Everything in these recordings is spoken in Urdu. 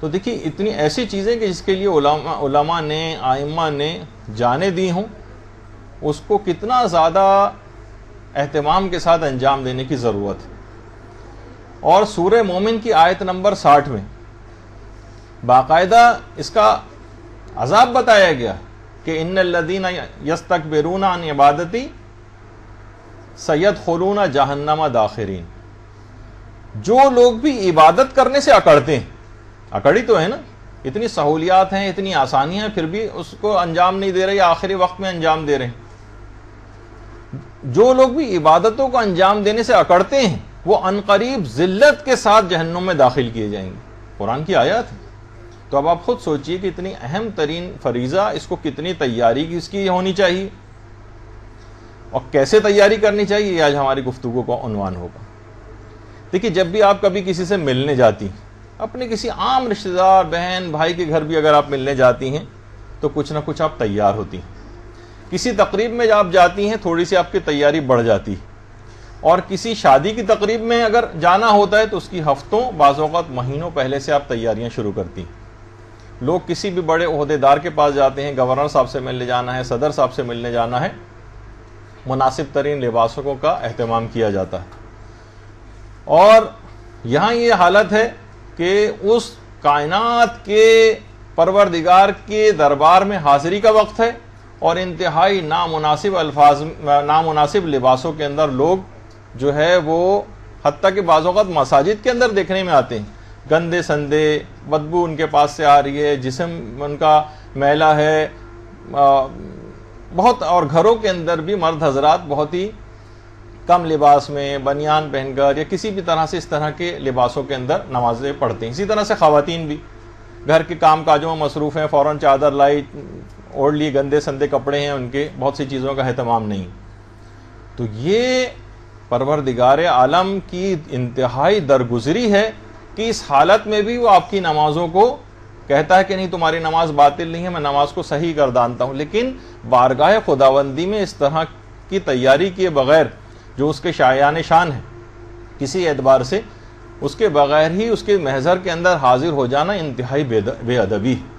تو دیکھیے اتنی ایسی چیزیں کہ جس کے لیے علماء نے ائمہ نے جانیں دی ہوں، اس کو کتنا زیادہ اہتمام کے ساتھ انجام دینے کی ضرورت ہے۔ اور سورہ مومن کی آیت نمبر 60 میں باقاعدہ اس کا عذاب بتایا گیا کہ ان الذین یستکبرون عن عبادتی سیدخلون جہنم داخرین، جو لوگ بھی عبادت کرنے سے اکڑتے ہیں، اکڑی تو ہے نا، اتنی سہولیات ہیں، اتنی آسانیاں ہیں، پھر بھی اس کو انجام نہیں دے رہے یا آخری وقت میں انجام دے رہے ہیں۔ جو لوگ بھی عبادتوں کو انجام دینے سے اکڑتے ہیں وہ عنقریب ذلت کے ساتھ جہنم میں داخل کیے جائیں گے، قرآن کی آیات ہے۔ تو اب آپ خود سوچئے کہ اتنی اہم ترین فریضہ، اس کو کتنی تیاری کی اس کی ہونی چاہیے اور کیسے تیاری کرنی چاہیے، یہ آج ہماری گفتگو کا عنوان ہوگا۔ دیکھیے جب بھی آپ کبھی کسی سے ملنے جاتی ہیں، اپنے کسی عام رشتہ دار بہن بھائی کے گھر بھی اگر آپ ملنے جاتی ہیں تو کچھ نہ کچھ آپ تیار ہوتی ہیں۔ کسی تقریب میں آپ جاتی ہیں تھوڑی سی آپ کی تیاری بڑھ جاتی ہے، اور کسی شادی کی تقریب میں اگر جانا ہوتا ہے تو اس کی ہفتوں بعض اوقات مہینوں پہلے سے آپ تیاریاں شروع کرتی ہیں۔ لوگ کسی بھی بڑے عہدیدار کے پاس جاتے ہیں، گورنر صاحب سے ملنے جانا ہے، صدر صاحب سے ملنے جانا ہے، مناسب ترین لباسوں کا اہتمام کیا جاتا ہے۔ اور یہاں یہ حالت ہے کہ اس کائنات کے پروردگار کے دربار میں حاضری کا وقت ہے، اور انتہائی نامناسب لباسوں کے اندر لوگ جو ہے وہ حتیٰ کہ بعض اوقات مساجد کے اندر دیکھنے میں آتے ہیں، گندے سندے، بدبو ان کے پاس سے آ رہی ہے، جسم ان کا میلا ہے بہت، اور گھروں کے اندر بھی مرد حضرات بہت ہی کم لباس میں بنیان پہن کر یا کسی بھی طرح سے اس طرح کے لباسوں کے اندر نمازیں پڑھتے ہیں۔ اسی طرح سے خواتین بھی گھر کے کام کاجوں میں مصروف ہیں، فوراً چادر لائی اوڑھ لی، گندے سندے کپڑے ہیں ان کے، بہت سی چیزوں کا اہتمام نہیں۔ تو یہ پروردگار عالم کی انتہائی درگزری ہے کہ اس حالت میں بھی وہ آپ کی نمازوں کو کہتا ہے کہ نہیں تمہاری نماز باطل نہیں ہے، میں نماز کو صحیح گردانتا ہوں، لیکن بارگاہ خداوندی میں اس طرح کی تیاری کیے بغیر، جو اس کے شایان شان ہے کسی اعتبار سے، اس کے بغیر ہی اس کے محضر کے اندر حاضر ہو جانا انتہائی بے ادبی ہے۔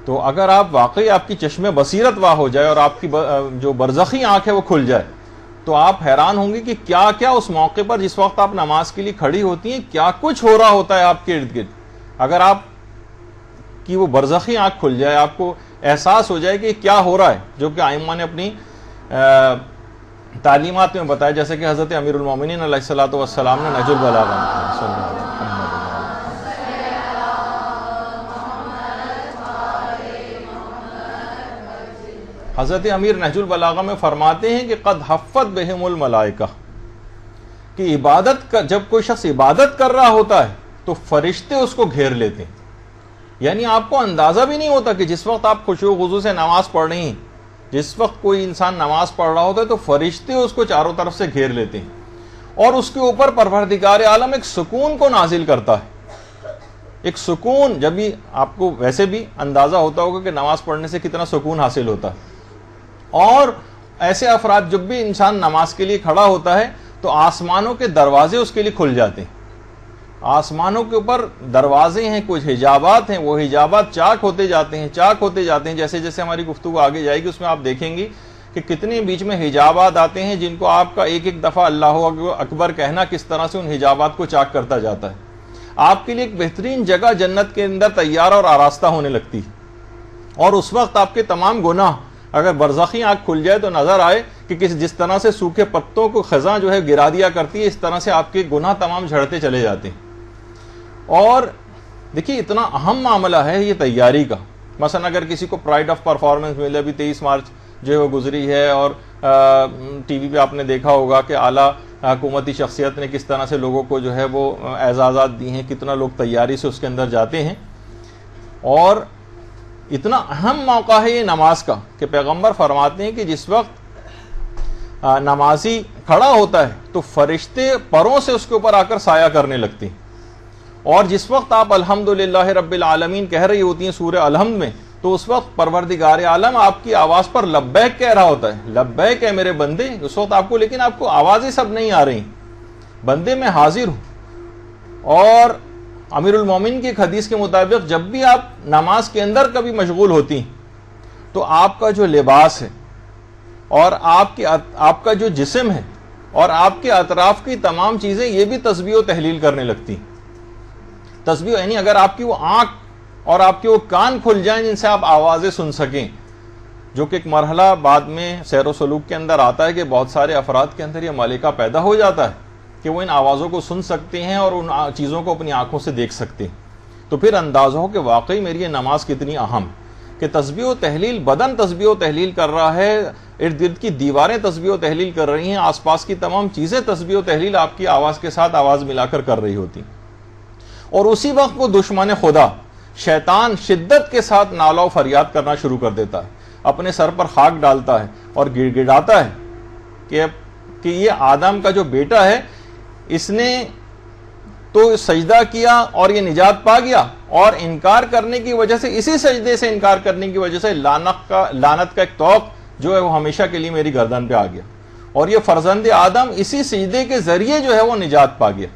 تو اگر آپ واقعی آپ کی چشم بصیرت واہ ہو جائے اور آپ کی جو برزخی آنکھ ہے وہ کھل جائے، تو آپ حیران ہوں گے کہ کیا کیا اس موقع پر جس وقت آپ نماز کے لیے کھڑی ہوتی ہیں کیا کچھ ہو رہا ہوتا ہے آپ کے ارد گرد۔ اگر آپ کی وہ برزخی آنکھ کھل جائے، آپ کو احساس ہو جائے کہ کیا ہو رہا ہے، جو کہ ائمہ نے اپنی تعلیمات میں بتایا، جیسے کہ حضرت امیر المومنین علیہ الصلوۃ والسلام نے نہج البلاغہ حضرت امیر نہج البلاغہ میں فرماتے ہیں کہ قد حفت بہم الملائکہ، کہ عبادت کا جب کوئی شخص عبادت کر رہا ہوتا ہے تو فرشتے اس کو گھیر لیتے ہیں۔ یعنی آپ کو اندازہ بھی نہیں ہوتا کہ جس وقت آپ خشوع و خضوع سے نماز پڑھ رہی ہیں، جس وقت کوئی انسان نماز پڑھ رہا ہوتا ہے تو فرشتے اس کو چاروں طرف سے گھیر لیتے ہیں، اور اس کے اوپر پروردگار عالم ایک سکون کو نازل کرتا ہے۔ ایک سکون، جب بھی آپ کو ویسے بھی اندازہ ہوتا ہوگا کہ نماز پڑھنے سے کتنا سکون حاصل ہوتا ہے، اور ایسے افراد جب بھی انسان نماز کے لیے کھڑا ہوتا ہے تو آسمانوں کے دروازے اس کے لیے کھل جاتے ہیں۔ آسمانوں کے اوپر دروازے ہیں، کچھ حجابات ہیں، وہ حجابات چاک ہوتے جاتے ہیں، چاک ہوتے جاتے ہیں۔ جیسے جیسے ہماری گفتگو آگے جائے گی اس میں آپ دیکھیں گی کہ کتنے بیچ میں حجابات آتے ہیں جن کو آپ کا ایک ایک دفعہ اللہ اکبر کہنا کس طرح سے ان حجابات کو چاک کرتا جاتا ہے۔ آپ کے لیے ایک بہترین جگہ جنت کے اندر تیار اور آراستہ ہونے لگتی ہے، اور اس وقت آپ کے تمام گناہ اگر برزخی آنکھ کھل جائے تو نظر آئے کہ جس طرح سے سوکھے پتوں کو خزاں جو ہے گرا دیا کرتی ہے، اس طرح سے آپ کے گناہ تمام جھڑتے چلے جاتے ہیں۔ اور دیکھیے اتنا اہم معاملہ ہے یہ تیاری کا۔ مثلا اگر کسی کو پرائڈ آف پرفارمنس ملے، ابھی 23 مارچ جو ہے وہ گزری ہے، اور ٹی وی پہ آپ نے دیکھا ہوگا کہ اعلیٰ حکومتی شخصیت نے کس طرح سے لوگوں کو جو ہے وہ اعزازات دی ہیں، کتنا لوگ تیاری سے اس کے اندر جاتے ہیں۔ اور اتنا اہم موقع ہے یہ نماز کا کہ پیغمبر فرماتے ہیں کہ جس وقت نمازی کھڑا ہوتا ہے تو فرشتے پروں سے اس کے اوپر آ کر سایہ کرنے لگتے ہیں، اور جس وقت آپ الحمدللہ رب العالمین کہہ رہی ہوتی ہیں سورہ الحمد میں، تو اس وقت پروردگار عالم آپ کی آواز پر لبیک کہہ رہا ہوتا ہے، لبیک ہے میرے بندے۔ اس وقت آپ کو، لیکن آپ کو آوازیں سب نہیں آ رہی، بندے میں حاضر ہوں۔ اور امیر المومنین کی ایک حدیث کے مطابق جب بھی آپ نماز کے اندر کبھی مشغول ہوتی ہیں تو آپ کا جو لباس ہے اور آپ کا جو جسم ہے اور آپ کے اطراف کی تمام چیزیں یہ بھی تسبیح و تحلیل کرنے لگتی ہیں. تسبیح یعنی اگر آپ کی وہ آنکھ اور آپ کے وہ کان کھل جائیں جن سے آپ آوازیں سن سکیں، جو کہ ایک مرحلہ بعد میں سیر و سلوک کے اندر آتا ہے کہ بہت سارے افراد کے اندر یہ ملکہ پیدا ہو جاتا ہے کہ وہ ان آوازوں کو سن سکتے ہیں اور ان چیزوں کو اپنی آنکھوں سے دیکھ سکتے ہیں. تو پھر اندازہ ہو کہ واقعی میری یہ نماز کتنی اہم کہ تسبیح و تحلیل، بدن تسبیح و تحلیل کر رہا ہے، ارد گرد کی دیواریں تسبیح و تحلیل کر رہی ہیں، آس پاس کی تمام چیزیں تسبیح و تحلیل آپ کی آواز کے ساتھ آواز ملا کر رہی ہوتی. اور اسی وقت وہ دشمن خدا شیطان شدت کے ساتھ نالہ و فریاد کرنا شروع کر دیتا ہے، اپنے سر پر خاک ڈالتا ہے اور گڑ گڑاتا ہے کہ یہ آدم کا جو بیٹا ہے اس نے تو سجدہ کیا اور یہ نجات پا گیا، اور انکار کرنے کی وجہ سے، اسی سجدے سے انکار کرنے کی وجہ سے لعنت کا ایک توق جو ہے وہ ہمیشہ کے لیے میری گردن پہ آ گیا، اور یہ فرزند آدم اسی سجدے کے ذریعے جو ہے وہ نجات پا گیا.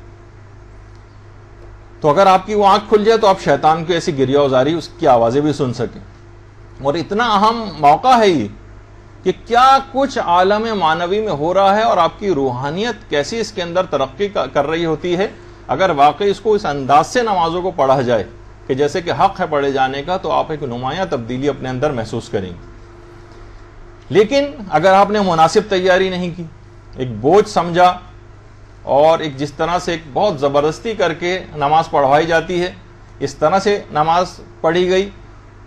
تو اگر آپ کی وہ آنکھ کھل جائے تو آپ شیطان کی ایسی گریہ وزاری اس کی آوازیں بھی سن سکیں. اور اتنا اہم موقع ہے یہ کہ کیا کچھ عالم معنوی میں ہو رہا ہے اور آپ کی روحانیت کیسی اس کے اندر ترقی کر رہی ہوتی ہے اگر واقعی اس کو اس انداز سے نمازوں کو پڑھا جائے کہ جیسے کہ حق ہے پڑھے جانے کا، تو آپ ایک نمایاں تبدیلی اپنے اندر محسوس کریں گے. لیکن اگر آپ نے مناسب تیاری نہیں کی، ایک بوجھ سمجھا اور ایک جس طرح سے ایک بہت زبردستی کر کے نماز پڑھوائی جاتی ہے اس طرح سے نماز پڑھی گئی،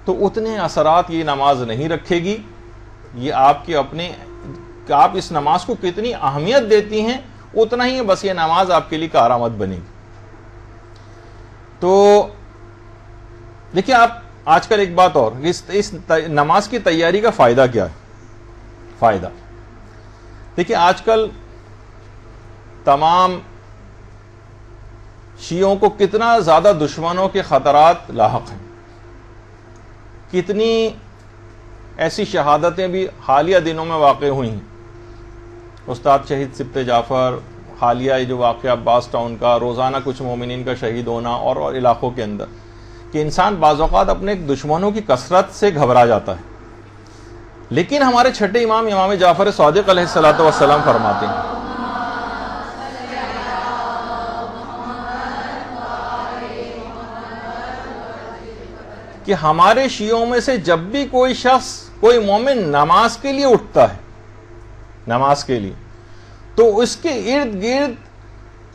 تو اتنے اثرات یہ نماز نہیں رکھے گی. یہ آپ کے اپنے کہ آپ اس نماز کو کتنی اہمیت دیتی ہیں اتنا ہی بس یہ نماز آپ کے لیے کارآمد بنے گی. تو دیکھیے آپ آج کل ایک بات اور، اس نماز کی تیاری کا فائدہ کیا ہے؟ فائدہ دیکھیے آج کل تمام شیعوں کو کتنا زیادہ دشمنوں کے خطرات لاحق ہیں، کتنی ایسی شہادتیں بھی حالیہ دنوں میں واقع ہوئی ہیں. استاد شہید سبط جعفر، حالیہ جو واقعہ عباس ٹاؤن کا، روزانہ کچھ مومنین کا شہید ہونا اور علاقوں کے اندر، کہ انسان بعض اوقات اپنے دشمنوں کی کثرت سے گھبرا جاتا ہے. لیکن ہمارے چھٹے امام جعفر صادق علیہ الصلوۃ والسلام فرماتے ہیں کہ ہمارے شیعوں میں سے جب بھی کوئی شخص، کوئی مومن نماز کے لیے اٹھتا ہے، نماز کے لیے، تو اس کے ارد گرد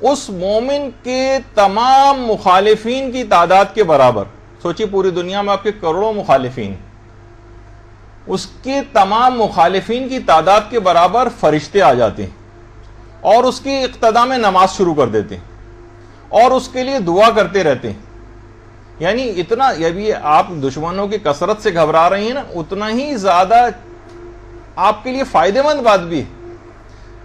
اس مومن کے تمام مخالفین کی تعداد کے برابر، سوچیے پوری دنیا میں آپ کے کروڑوں مخالفین، اس کے تمام مخالفین کی تعداد کے برابر فرشتے آ جاتے ہیں اور اس کی اقتدا میں نماز شروع کر دیتے ہیں اور اس کے لیے دعا کرتے رہتے ہیں. یعنی اتنا، یہ بھی آپ دشمنوں کی کثرت سے گھبرا رہی ہیں نا، اتنا ہی زیادہ آپ کے لیے فائدہ مند بات بھی ہے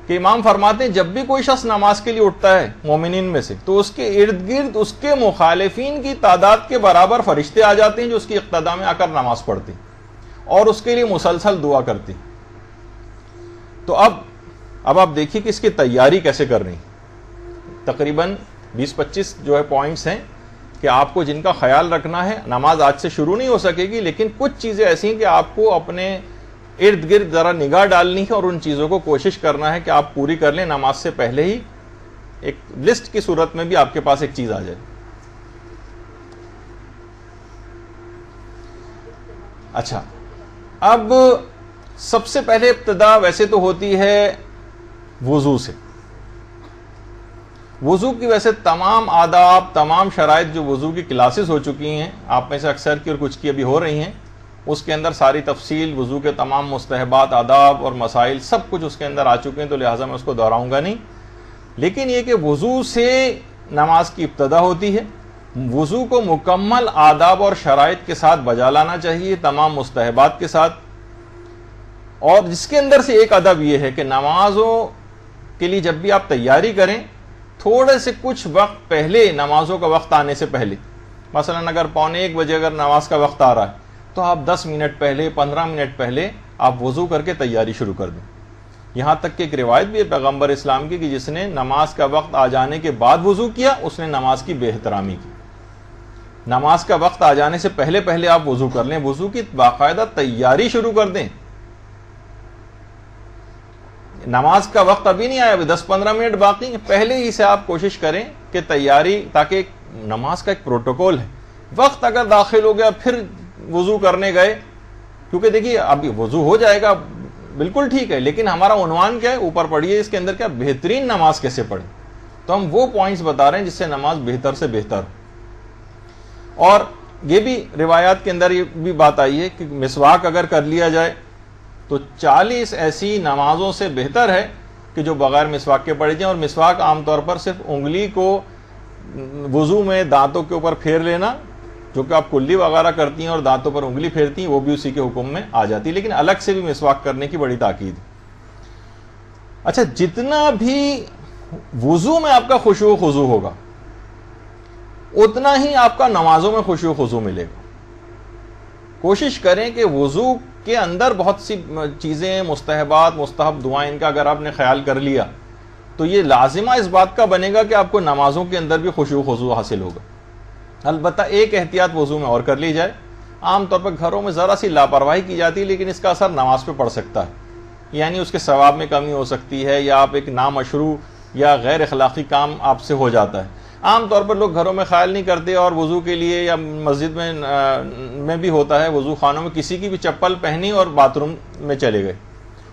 کہ امام فرماتے ہیں جب بھی کوئی شخص نماز کے لیے اٹھتا ہے مومنین میں سے تو اس کے ارد گرد اس کے مخالفین کی تعداد کے برابر فرشتے آ جاتے ہیں جو اس کی اقتدا میں آ کر نماز پڑھتے ہیں اور اس کے لیے مسلسل دعا کرتے ہیں. تو اب آپ دیکھیے کہ اس کی تیاری کیسے کر رہی ہیں. تقریباً 20-25 جو ہے پوائنٹس ہیں کہ آپ کو جن کا خیال رکھنا ہے. نماز آج سے شروع نہیں ہو سکے گی لیکن کچھ چیزیں ایسی ہیں کہ آپ کو اپنے ارد گرد ذرا نگاہ ڈالنی ہے اور ان چیزوں کو کوشش کرنا ہے کہ آپ پوری کر لیں نماز سے پہلے ہی. ایک لسٹ کی صورت میں بھی آپ کے پاس ایک چیز آ جائے. اچھا، اب سب سے پہلے ابتدا ویسے تو ہوتی ہے وضو سے. وضو کی ویسے تمام آداب، تمام شرائط جو وضو کی کلاسز ہو چکی ہیں، آپ میں سے اکثر کی اور کچھ کی ابھی ہو رہی ہیں، اس کے اندر ساری تفصیل وضو کے تمام مستحبات، آداب اور مسائل سب کچھ اس کے اندر آ چکے ہیں، تو لہٰذا میں اس کو دہراؤں گا نہیں. لیکن یہ کہ وضو سے نماز کی ابتدا ہوتی ہے. وضو کو مکمل آداب اور شرائط کے ساتھ بجا لانا چاہیے، تمام مستحبات کے ساتھ. اور جس کے اندر سے ایک ادب یہ ہے کہ نمازوں کے لیے جب بھی آپ تیاری کریں تھوڑے سے کچھ وقت پہلے، نمازوں کا وقت آنے سے پہلے، مثلا اگر 12:45 اگر نماز کا وقت آ رہا ہے تو آپ 10 منٹ پہلے، 15 منٹ پہلے آپ وضو کر کے تیاری شروع کر دیں. یہاں تک کہ ایک روایت بھی ہے پیغمبر اسلام کی کہ جس نے نماز کا وقت آ جانے کے بعد وضو کیا اس نے نماز کی بے احترامی کی. نماز کا وقت آ جانے سے پہلے پہلے آپ وضو کر لیں، وضو کی باقاعدہ تیاری شروع کر دیں. نماز کا وقت ابھی نہیں آیا، ابھی 10-15 منٹ باقی ہیں، پہلے ہی سے آپ کوشش کریں کہ تیاری، تاکہ نماز کا ایک پروٹوکول ہے. وقت اگر داخل ہو گیا پھر وضو کرنے گئے، کیونکہ دیکھیے ابھی وضو ہو جائے گا بالکل ٹھیک ہے، لیکن ہمارا عنوان کیا ہے اوپر پڑھیے، اس کے اندر کیا بہترین نماز کیسے پڑھیں. تو ہم وہ پوائنٹس بتا رہے ہیں جس سے نماز بہتر سے بہتر ہو. اور یہ بھی روایات کے اندر یہ بھی بات آئی ہے کہ مسواک اگر کر لیا جائے تو 40 ایسی نمازوں سے بہتر ہے کہ جو بغیر مسواک کے پڑھی جائیں. اور مسواک عام طور پر صرف انگلی کو وضو میں دانتوں کے اوپر پھیر لینا، جو کہ آپ کلی وغیرہ کرتی ہیں اور دانتوں پر انگلی پھیرتی ہیں، وہ بھی اسی کے حکم میں آ جاتی ہے، لیکن الگ سے بھی مسواک کرنے کی بڑی تاکید. اچھا، جتنا بھی وضو میں آپ کا خشوع و خضوع ہوگا اتنا ہی آپ کا نمازوں میں خشوع و خضوع ملے گا. کوشش کریں کہ وضو کے اندر بہت سی چیزیں، مستحبات، مستحب دعائیں، ان کا اگر آپ نے خیال کر لیا تو یہ لازمہ اس بات کا بنے گا کہ آپ کو نمازوں کے اندر بھی خشوع و خضوع حاصل ہوگا. البتہ ایک احتیاط وضو میں اور کر لی جائے. عام طور پر گھروں میں ذرا سی لاپرواہی کی جاتی ہے، لیکن اس کا اثر نماز پہ پڑ سکتا ہے. یعنی اس کے ثواب میں کمی ہو سکتی ہے، یا آپ ایک نامشروع یا غیر اخلاقی کام آپ سے ہو جاتا ہے. عام طور پر لوگ گھروں میں خیال نہیں کرتے، اور وضو کے لیے یا مسجد میں بھی ہوتا ہے، وضو خانوں میں کسی کی بھی چپل پہنی اور باتھ روم میں چلے گئے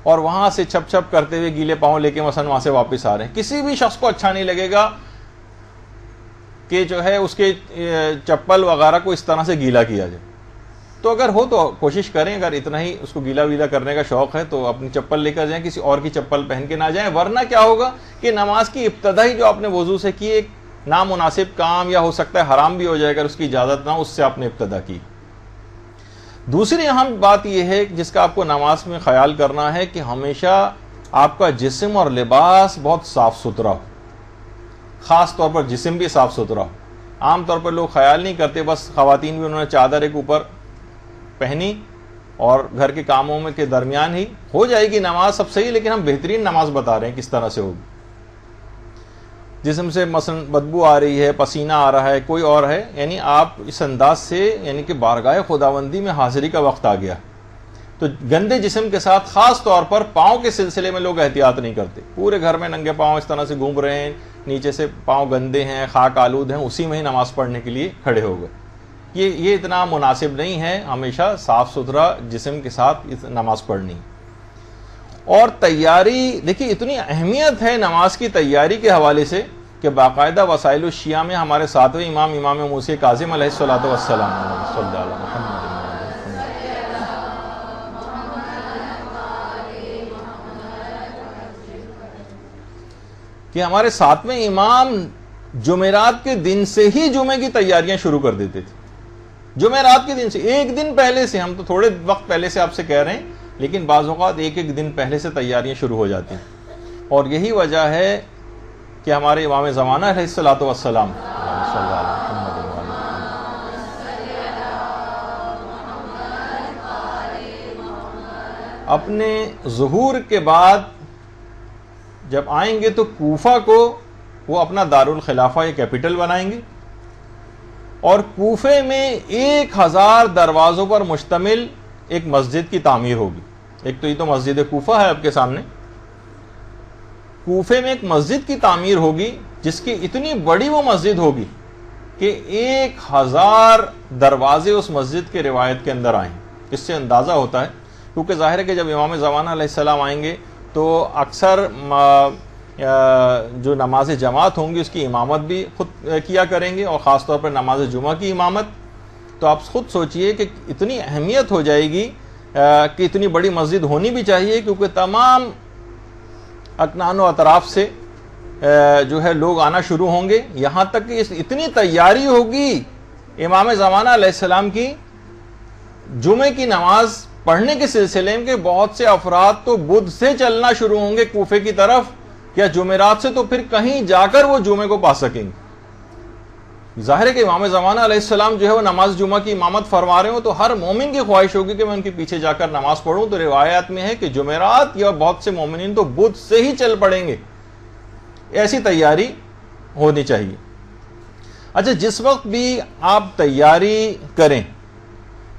اور وہاں سے چھپ چھپ کرتے ہوئے گیلے پاؤں لے کے مثلا وہاں سے واپس آ رہے ہیں. کسی بھی شخص کو اچھا نہیں لگے گا کہ جو ہے اس کے چپل وغیرہ کو اس طرح سے گیلا کیا جائے. تو اگر ہو تو کوشش کریں، اگر اتنا ہی اس کو گیلا ویلا کرنے کا شوق ہے تو اپنی چپل لے کر جائیں، کسی اور کی چپل پہن کے نہ جائیں. ورنہ کیا ہوگا کہ نماز کی ابتدا ہی جو آپ نے وضو سے کی ایک نامناسب کام، یا ہو سکتا ہے حرام بھی ہو جائے اگر اس کی اجازت نہ ہو، اس سے آپ نے ابتدا کی. دوسری اہم بات یہ ہے جس کا آپ کو نماز میں خیال کرنا ہے کہ ہمیشہ آپ کا جسم اور لباس بہت صاف ستھرا ہو، خاص طور پر جسم بھی صاف ستھرا ہو. عام طور پر لوگ خیال نہیں کرتے، بس خواتین بھی انہوں نے چادر ایک اوپر پہنی اور گھر کے کاموں میں کے درمیان ہی ہو جائے گی نماز، سب صحیح، لیکن ہم بہترین نماز بتا رہے ہیں کس طرح سے ہوگی. جسم سے مثلا بدبو آ رہی ہے، پسینہ آ رہا ہے، کوئی اور ہے، یعنی آپ اس انداز سے، یعنی کہ بارگاہ خداوندی میں حاضری کا وقت آ گیا، تو گندے جسم کے ساتھ خاص طور پر پاؤں کے سلسلے میں لوگ احتیاط نہیں کرتے. پورے گھر میں ننگے پاؤں اس طرح سے گھوم رہے ہیں، نیچے سے پاؤں گندے ہیں، خاک آلود ہیں، اسی میں ہی نماز پڑھنے کے لیے کھڑے ہو گئے. یہ اتنا مناسب نہیں ہے. ہمیشہ صاف ستھرا جسم کے ساتھ نماز پڑھنی. اور تیاری، دیکھیے اتنی اہمیت ہے نماز کی تیاری کے حوالے سے کہ باقاعدہ وسائل الشیعہ میں ہمارے ساتویں امام موسی کاظم علیہ الصلوۃ والسلام کہ ہمارے ساتویں امام جمعرات کے دن سے ہی جمعے کی تیاریاں شروع کر دیتے تھے. جمعرات کے دن سے، ایک دن پہلے سے. ہم تو تھوڑے وقت پہلے سے آپ سے کہہ رہے ہیں، لیکن بعض اوقات ایک دن پہلے سے تیاریاں شروع ہو جاتی ہیں. اور یہی وجہ ہے کہ ہمارے امام زمانہ علیہ الصلوۃ والسلام اپنے ظہور کے بعد جب آئیں گے تو کوفہ کو وہ اپنا دارالخلافہ یا کیپٹل بنائیں گے، اور کوفے میں 1000 دروازوں پر مشتمل ایک مسجد کی تعمیر ہوگی. ایک تو یہ تو مسجد کوفہ ہے آپ کے سامنے، کوفے میں ایک مسجد کی تعمیر ہوگی جس کی اتنی بڑی وہ مسجد ہوگی کہ 1000 دروازے اس مسجد کے روایت کے اندر آئیں. اس سے اندازہ ہوتا ہے، کیونکہ ظاہر ہے کہ جب امام زمانہ علیہ السلام آئیں گے تو اکثر جو نماز جماعت ہوں گی اس کی امامت بھی خود کیا کریں گے، اور خاص طور پر نماز جمعہ کی امامت. تو آپ خود سوچئے کہ اتنی اہمیت ہو جائے گی کہ اتنی بڑی مسجد ہونی بھی چاہیے، کیونکہ تمام اکنان و اطراف سے جو ہے لوگ آنا شروع ہوں گے. یہاں تک کہ اتنی تیاری ہوگی امام زمانہ علیہ السلام کی جمعے کی نماز پڑھنے کے سلسلے میں کہ بہت سے افراد تو بدھ سے چلنا شروع ہوں گے کوفے کی طرف، یا جمعرات سے تو پھر کہیں جا کر وہ جمعے کو پا سکیں گے. ظاہر ہے کہ امام زمانہ علیہ السلام جو ہے وہ نماز جمعہ کی امامت فرما رہے ہوں تو ہر مومن کی خواہش ہوگی کہ میں ان کے پیچھے جا کر نماز پڑھوں. تو روایات میں ہے کہ جمعرات یا بہت سے مومنین تو بدھ سے ہی چل پڑیں گے. ایسی تیاری ہونی چاہیے. اچھا جس وقت بھی آپ تیاری کریں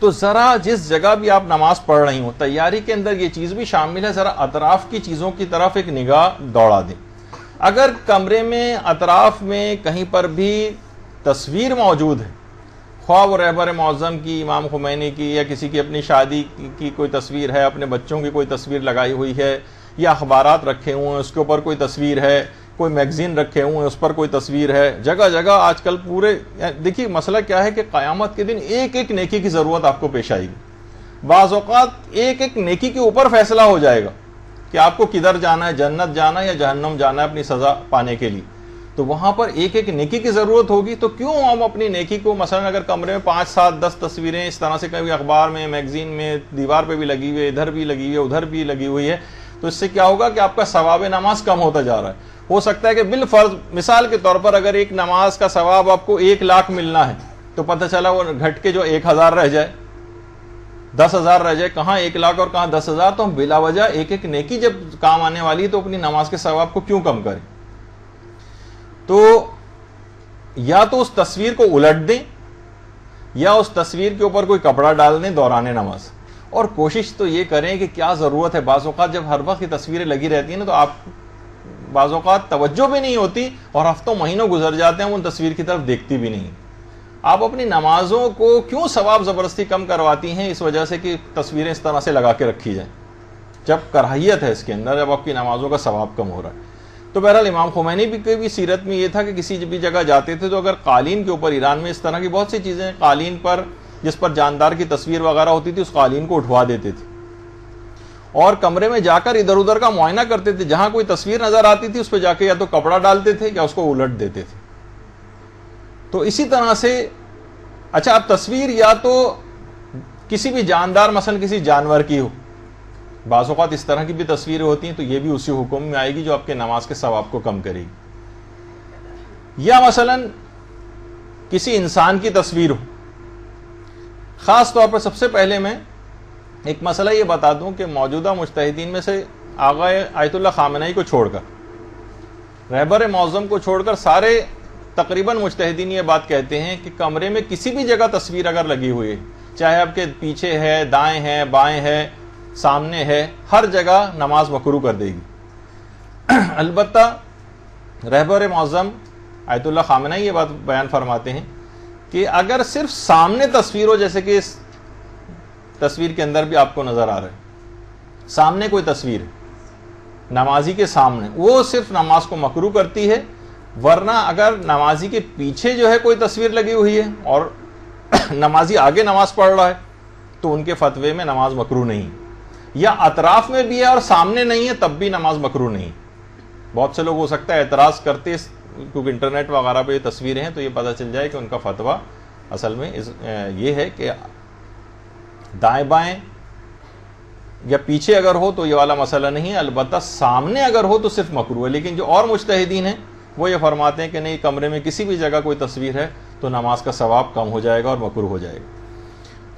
تو ذرا جس جگہ بھی آپ نماز پڑھ رہی ہوں تیاری کے اندر یہ چیز بھی شامل ہے، ذرا اطراف کی چیزوں کی طرف ایک نگاہ دوڑا دیں۔ اگر کمرے میں اطراف میں کہیں پر بھی تصویر موجود ہے، خواہ وہ رہبر معظم کی، امام خمینی کی، یا کسی کی اپنی شادی کی کوئی تصویر ہے، اپنے بچوں کی کوئی تصویر لگائی ہوئی ہے، یا اخبارات رکھے ہوئے ہیں اس کے اوپر کوئی تصویر ہے، کوئی میگزین رکھے ہوئے ہیں اس پر کوئی تصویر ہے، جگہ جگہ آج کل پورے دیکھیے مسئلہ کیا ہے کہ قیامت کے دن ایک ایک نیکی کی ضرورت آپ کو پیش آئے گی۔ بعض اوقات ایک ایک نیکی کے اوپر فیصلہ ہو جائے گا کہ آپ کو کدھر جانا ہے، جنت جانا ہے یا جہنم جانا ہے اپنی سزا پانے کے لیے، تو وہاں پر ایک ایک نیکی کی ضرورت ہوگی۔ تو کیوں ہم اپنی نیکی کو مثلا اگر کمرے میں 5 7 10 تصویریں اس طرح سے کبھی اخبار میں، میگزین میں، دیوار پہ بھی لگی ہوئی ہے، ادھر بھی لگی ہوئی ہے، ادھر بھی لگی ہوئی ہے، تو اس سے کیا ہوگا کہ آپ کا ثواب نماز کم ہوتا جا رہا ہے۔ ہو سکتا ہے کہ بالفرض مثال کے طور پر اگر ایک نماز کا ثواب آپ کو 1 لاکھ ملنا ہے تو پتہ چلا وہ گھٹ کے جو 1000 رہ جائے، 10,000 رہ جائے، کہاں 1 لاکھ اور کہاں 10,000، تو ہم بلا وجہ ایک ایک نیکی جب کام آنے والی ہے تو اپنی نماز کے ثواب کو کیوں کم کریں؟ تو یا تو اس تصویر کو الٹ دیں یا اس تصویر کے اوپر کوئی کپڑا ڈال دیں دوران نماز، اور کوشش تو یہ کریں کہ کیا ضرورت ہے۔ بعض اوقات جب ہر وقت یہ تصویریں لگی رہتی ہیں نا تو آپ بعض اوقات توجہ بھی نہیں ہوتی اور ہفتوں مہینوں گزر جاتے ہیں ان تصویر کی طرف دیکھتی بھی نہیں۔ آپ اپنی نمازوں کو کیوں ثواب زبردستی کم کرواتی ہیں؟ اس وجہ سے کہ تصویریں اس طرح سے لگا کے رکھی جائیں، جب کراہیت ہے اس کے اندر، جب آپ کی نمازوں کا ثواب کم ہو رہا ہے۔ تو بہرحال امام خمینی بھی سیرت میں یہ تھا کہ کسی بھی جگہ جاتے تھے تو اگر قالین کے اوپر، ایران میں اس طرح کی بہت سی چیزیں قالین پر جس پر جاندار کی تصویر وغیرہ ہوتی تھی اس قالین کو اٹھوا دیتے تھے اور کمرے میں جا کر ادھر ادھر کا معائنہ کرتے تھے، جہاں کوئی تصویر نظر آتی تھی اس پہ جا کے یا تو کپڑا ڈالتے تھے یا اس کو الٹ دیتے تھے۔ تو اسی طرح سے اچھا اب تصویر یا تو کسی بھی جاندار مثلا کسی جانور کی ہو، بعض اوقات اس طرح کی بھی تصویریں ہوتی ہیں تو یہ بھی اسی حکم میں آئے گی جو آپ کے نماز کے ثواب کو کم کرے گی۔ یا مثلا کسی انسان کی تصویر ہو، خاص طور پر سب سے پہلے میں ایک مسئلہ یہ بتا دوں کہ موجودہ مجتہدین میں سے آقا آیت اللہ خامنہی کو چھوڑ کر، رہبر معظم کو چھوڑ کر سارے تقریباً مجتہدین یہ بات کہتے ہیں کہ کمرے میں کسی بھی جگہ تصویر اگر لگی ہوئی ہے، چاہے آپ کے پیچھے ہے، دائیں ہے، بائیں ہے، سامنے ہے، ہر جگہ نماز مکروہ کر دے گی۔ البتہ رہبر معظم آیت اللہ خامنہی یہ بات بیان فرماتے ہیں کہ اگر صرف سامنے تصویر ہو، جیسے کہ اس تصویر کے اندر بھی آپ کو نظر آ رہا ہے، سامنے کوئی تصویر ہے نمازی کے سامنے، وہ صرف نماز کو مکروہ کرتی ہے۔ ورنہ اگر نمازی کے پیچھے جو ہے کوئی تصویر لگی ہوئی ہے اور نمازی آگے نماز پڑھ رہا ہے تو ان کے فتوے میں نماز مکروہ نہیں، یا اطراف میں بھی ہے اور سامنے نہیں ہے تب بھی نماز مکروہ نہیں۔ بہت سے لوگ ہو سکتا ہے اعتراض کرتے، کیونکہ انٹرنیٹ وغیرہ پہ یہ تصویریں ہیں تو یہ پتہ چل جائے کہ ان کا فتویٰ اصل میں یہ ہے کہ دائیں بائیں یا پیچھے اگر ہو تو یہ والا مسئلہ نہیں ہے، البتہ سامنے اگر ہو تو صرف مکروہ ہے۔ لیکن جو اور مجتہدین ہیں وہ یہ فرماتے ہیں کہ نہیں، کمرے میں کسی بھی جگہ کوئی تصویر ہے تو نماز کا ثواب کم ہو جائے گا اور مکروہ ہو جائے گا۔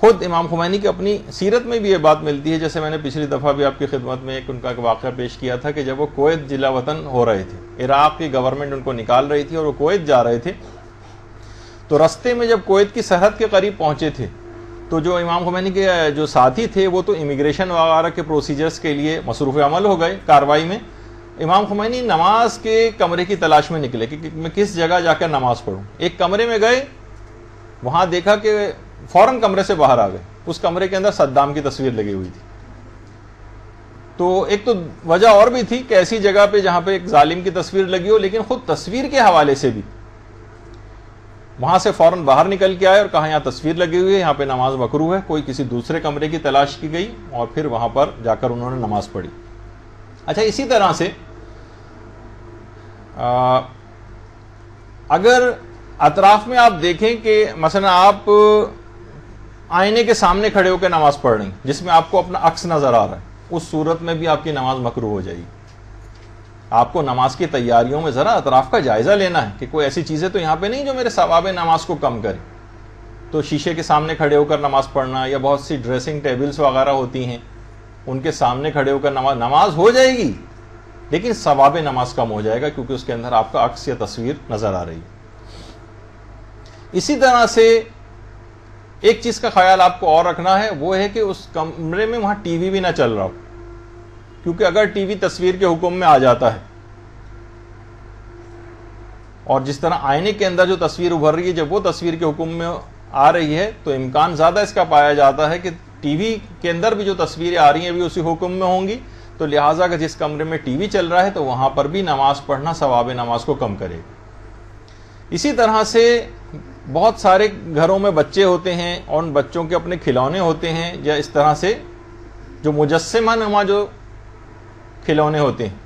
خود امام خمینی کی اپنی سیرت میں بھی یہ بات ملتی ہے، جیسے میں نے پچھلی دفعہ بھی آپ کی خدمت میں ان کا واقعہ پیش کیا تھا کہ جب وہ کویت جلا وطن ہو رہے تھے، عراق کی گورنمنٹ ان کو نکال رہی تھی اور وہ کویت جا رہے تھے، تو رستے میں جب کویت کی سرحد کے قریب پہنچے تھے تو جو امام خمینی کے جو ساتھی تھے وہ تو امیگریشن وغیرہ کے پروسیجرز کے لیے مصروف عمل ہو گئے کاروائی میں۔ امام خمینی نماز کے کمرے کی تلاش میں نکلے کہ میں کس جگہ جا کر نماز پڑھوں۔ ایک کمرے میں گئے، وہاں دیکھا کہ فوراً کمرے سے باہر آ گئے، اس کمرے کے اندر صدام کی تصویر لگی ہوئی تھی۔ تو ایک تو وجہ اور بھی تھی کہ ایسی جگہ پہ جہاں پہ ایک ظالم کی تصویر لگی ہو، لیکن خود تصویر کے حوالے سے بھی وہاں سے فوراً باہر نکل کے آئے اور کہا یہاں تصویر لگی ہوئی ہے، یہاں پہ نماز مکروہ ہے۔ کوئی کسی دوسرے کمرے کی تلاش کی گئی اور پھر وہاں پر جا کر انہوں نے نماز پڑھی۔ اچھا اسی طرح سے اگر اطراف میں آپ دیکھیں کہ مثلا آپ آئینے کے سامنے کھڑے ہو کے نماز پڑھ رہی ہیں جس میں آپ کو اپنا عکس نظر آ رہا ہے، اس صورت میں بھی آپ کی نماز مکروہ ہو جائے گی۔ آپ کو نماز کی تیاریوں میں ذرا اطراف کا جائزہ لینا ہے کہ کوئی ایسی چیزیں تو یہاں پہ نہیں جو میرے ثواب نماز کو کم کرے۔ تو شیشے کے سامنے کھڑے ہو کر نماز پڑھنا یا بہت سی ڈریسنگ ٹیبلز وغیرہ ہوتی ہیں ان کے سامنے کھڑے ہو کر نماز ہو جائے گی لیکن ثواب نماز کم ہو جائے گا، کیونکہ اس کے اندر آپ کا عکس یا تصویر نظر آ رہی ہے۔ اسی طرح سے ایک چیز کا خیال آپ کو اور رکھنا ہے، وہ ہے کہ اس کمرے میں وہاں ٹی وی بھی نہ چل رہا ہو، کیونکہ اگر ٹی وی تصویر کے حکم میں آ جاتا ہے، اور جس طرح آئینے کے اندر جو تصویر ابھر رہی ہے جب وہ تصویر کے حکم میں آ رہی ہے تو امکان زیادہ اس کا پایا جاتا ہے کہ ٹی وی کے اندر بھی جو تصویریں آ رہی ہیں بھی اسی حکم میں ہوں گی، تو لہٰذا کہ جس کمرے میں ٹی وی چل رہا ہے تو وہاں پر بھی نماز پڑھنا ثواب نماز کو کم کرے گا۔ اسی طرح سے بہت سارے گھروں میں بچے ہوتے ہیں اور ان بچوں کے اپنے کھلونے ہوتے ہیں، یا اس طرح سے جو مجسمہ نما جو کھلونے ہوتے ہیں،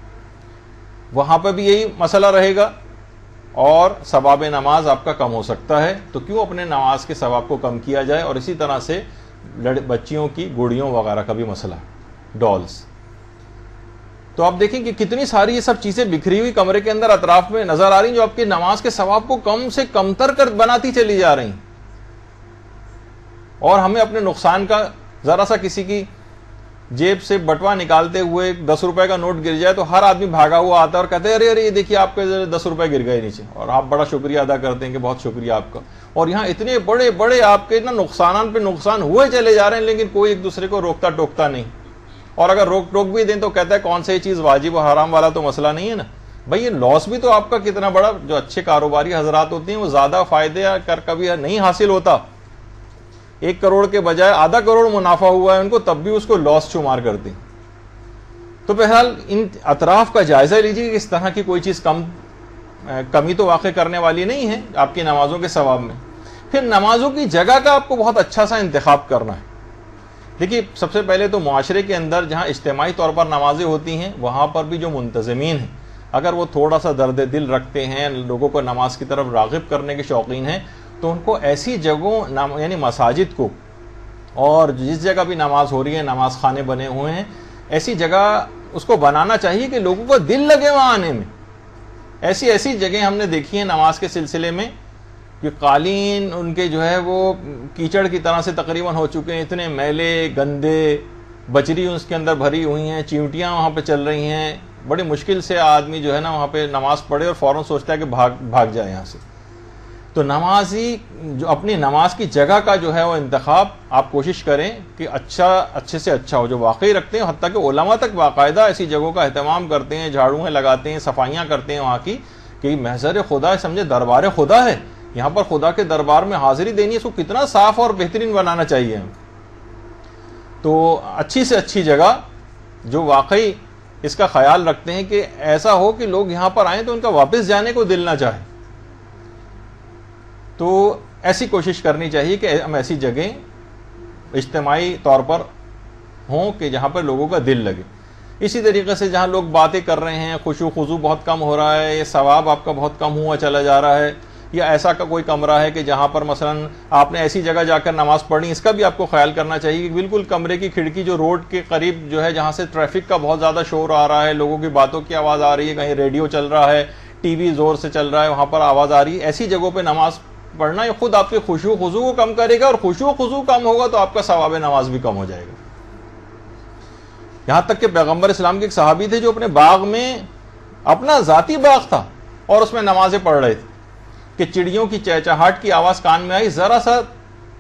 وہاں پہ بھی یہی مسئلہ رہے گا اور ثواب نماز آپ کا کم ہو سکتا ہے، تو کیوں اپنے نماز کے ثواب کو کم کیا جائے۔ اور اسی طرح سے بچیوں کی گڑیوں وغیرہ کا بھی مسئلہ ہے، ڈالز۔ تو آپ دیکھیں کہ کتنی ساری یہ سب چیزیں بکھری ہوئی کمرے کے اندر اطراف میں نظر آ رہی ہیں جو آپ کی نماز کے ثواب کو کم سے کم تر کر بناتی چلی جا رہی ہیں، اور ہمیں اپنے نقصان کا ذرا سا کسی کی جیب سے بٹوا نکالتے ہوئے 10 روپے کا نوٹ گر جائے تو ہر آدمی بھاگا ہوا آتا ہے اور کہتے ہیں ارے ارے یہ دیکھیے آپ کے 10 روپے گر گئے نیچے، اور آپ بڑا شکریہ ادا کرتے ہیں کہ بہت شکریہ آپ کا، اور یہاں اتنے بڑے بڑے آپ کے نقصانات پہ نقصان ہوئے چلے جا رہے ہیں، لیکن کوئی ایک دوسرے کو روکتا ٹوکتا نہیں، اور اگر روک بھی دیں تو کہتا ہے کون سے چیز واجب و حرام والا تو مسئلہ نہیں ہے نا بھائی، یہ لاس بھی تو آپ کا کتنا بڑا، جو اچھے کاروباری حضرات ہوتے ہیں وہ زیادہ فائدے کر کبھی نہیں حاصل ہوتا، 1 کروڑ کے بجائے آدھا کروڑ منافع ہوا ہے ان کو، تب بھی اس کو لاس شمار کرتے ہیں۔ تو بہرحال ان اطراف کا جائزہ لیجیے کہ اس طرح کی کوئی چیز کمی تو واقع کرنے والی نہیں ہے آپ کی نمازوں کے ثواب میں۔ پھر نمازوں کی جگہ کا آپ کو بہت اچھا سا انتخاب کرنا ہے۔ دیکھیے سب سے پہلے تو معاشرے کے اندر جہاں اجتماعی طور پر نمازیں ہوتی ہیں وہاں پر بھی جو منتظمین ہیں اگر وہ تھوڑا سا درد دل رکھتے ہیں، لوگوں کو نماز کی طرف راغب کرنے کے شوقین ہیں، تو ان کو ایسی جگہوں یعنی مساجد کو، اور جس جگہ بھی نماز ہو رہی ہے نماز خانے بنے ہوئے ہیں، ایسی جگہ اس کو بنانا چاہیے کہ لوگوں کو دل لگے وہاں آنے میں۔ ایسی جگہیں ہم نے دیکھی ہیں نماز کے سلسلے میں کہ قالین ان کے جو ہے وہ کیچڑ کی طرح سے تقریباً ہو چکے ہیں، اتنے میلے گندے، بجری اس کے اندر بھری ہوئی ہیں، چیونٹیاں وہاں پہ چل رہی ہیں، بڑی مشکل سے آدمی جو ہے نا وہاں پہ نماز پڑھے اور فوراً سوچتا ہے کہ بھاگ جائے یہاں سے۔ تو نمازی جو اپنی نماز کی جگہ کا جو ہے وہ انتخاب آپ کوشش کریں کہ اچھے سے اچھا ہو، جو واقعی رکھتے ہیں، حتیٰ کہ علماء تک باقاعدہ ایسی جگہوں کا اہتمام کرتے ہیں، جھاڑویں لگاتے ہیں، صفائیاں کرتے ہیں وہاں کی، کہ محضر خدا ہے، سمجھے دربار خدا ہے، یہاں پر خدا کے دربار میں حاضری دینی ہے، اس کو کتنا صاف اور بہترین بنانا چاہیے۔ تو اچھی سے اچھی جگہ جو واقعی اس کا خیال رکھتے ہیں کہ ایسا ہو کہ لوگ یہاں پر آئیں تو ان کا واپس جانے کو دل نہ چاہے، تو ایسی کوشش کرنی چاہیے کہ ہم ایسی جگہیں اجتماعی طور پر ہوں کہ جہاں پر لوگوں کا دل لگے۔ اسی طریقے سے جہاں لوگ باتیں کر رہے ہیں، خشوع خضوع بہت کم ہو رہا ہے، یہ ثواب آپ کا بہت کم ہوا چلا جا رہا ہے، یا ایسا کا کوئی کمرہ ہے کہ جہاں پر مثلا آپ نے ایسی جگہ جا کر نماز پڑھنی، اس کا بھی آپ کو خیال کرنا چاہیے کہ بالکل کمرے کی کھڑکی جو روڈ کے قریب جو ہے جہاں سے ٹریفک کا بہت زیادہ شور آ رہا ہے، لوگوں کی باتوں کی آواز آ رہی ہے، کہیں ریڈیو چل رہا ہے، ٹی وی زور سے چل رہا ہے، وہاں پر آواز آ رہی ہے، ایسی جگہوں پہ نماز پڑھنا یہ خود آپ کے خشوع خضوع کو کم کرے گا، اور خشوع خضوع کم ہوگا تو آپ کا ثواب نماز بھی کم ہو جائے گا۔ یہاں تک کہ پیغمبر اسلام کے ایک صحابی تھے جو اپنے باغ میں، اپنا ذاتی باغ تھا اور اس میں نمازیں پڑھ رہے تھے کہ چڑیوں کی چہچہاٹ کی آواز کان میں آئی، ذرا سا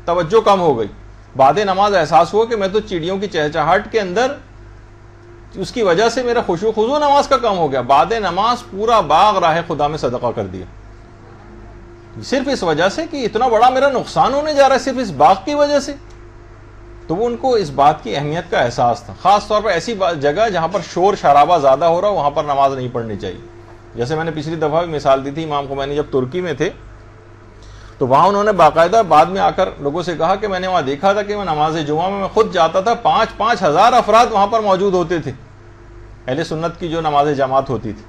توجہ کم ہو گئی، بعد نماز احساس ہوا کہ میں تو چڑیوں کی چہچہاٹ کے اندر اس کی وجہ سے میرا خشوع خضوع نماز کا کم ہو گیا، بعد نماز پورا باغ راہ خدا میں صدقہ کر دیا، صرف اس وجہ سے کہ اتنا بڑا میرا نقصان ہونے جا رہا ہے صرف اس باغ کی وجہ سے۔ تو وہ ان کو اس بات کی اہمیت کا احساس تھا، خاص طور پر ایسی جگہ جہاں پر شور شرابہ زیادہ ہو رہا وہاں پر نماز نہیں پڑھنی چاہیے۔ جیسے میں نے پچھلی دفعہ بھی مثال دی تھی، امام خمینی جب ترکی میں تھے تو وہاں انہوں نے باقاعدہ بعد میں آ کر لوگوں سے کہا کہ میں نے وہاں دیکھا تھا کہ وہ نماز جمعہ میں خود جاتا تھا، 5,000 افراد وہاں پر موجود ہوتے تھے، اہل سنت کی جو نماز جماعت ہوتی تھی،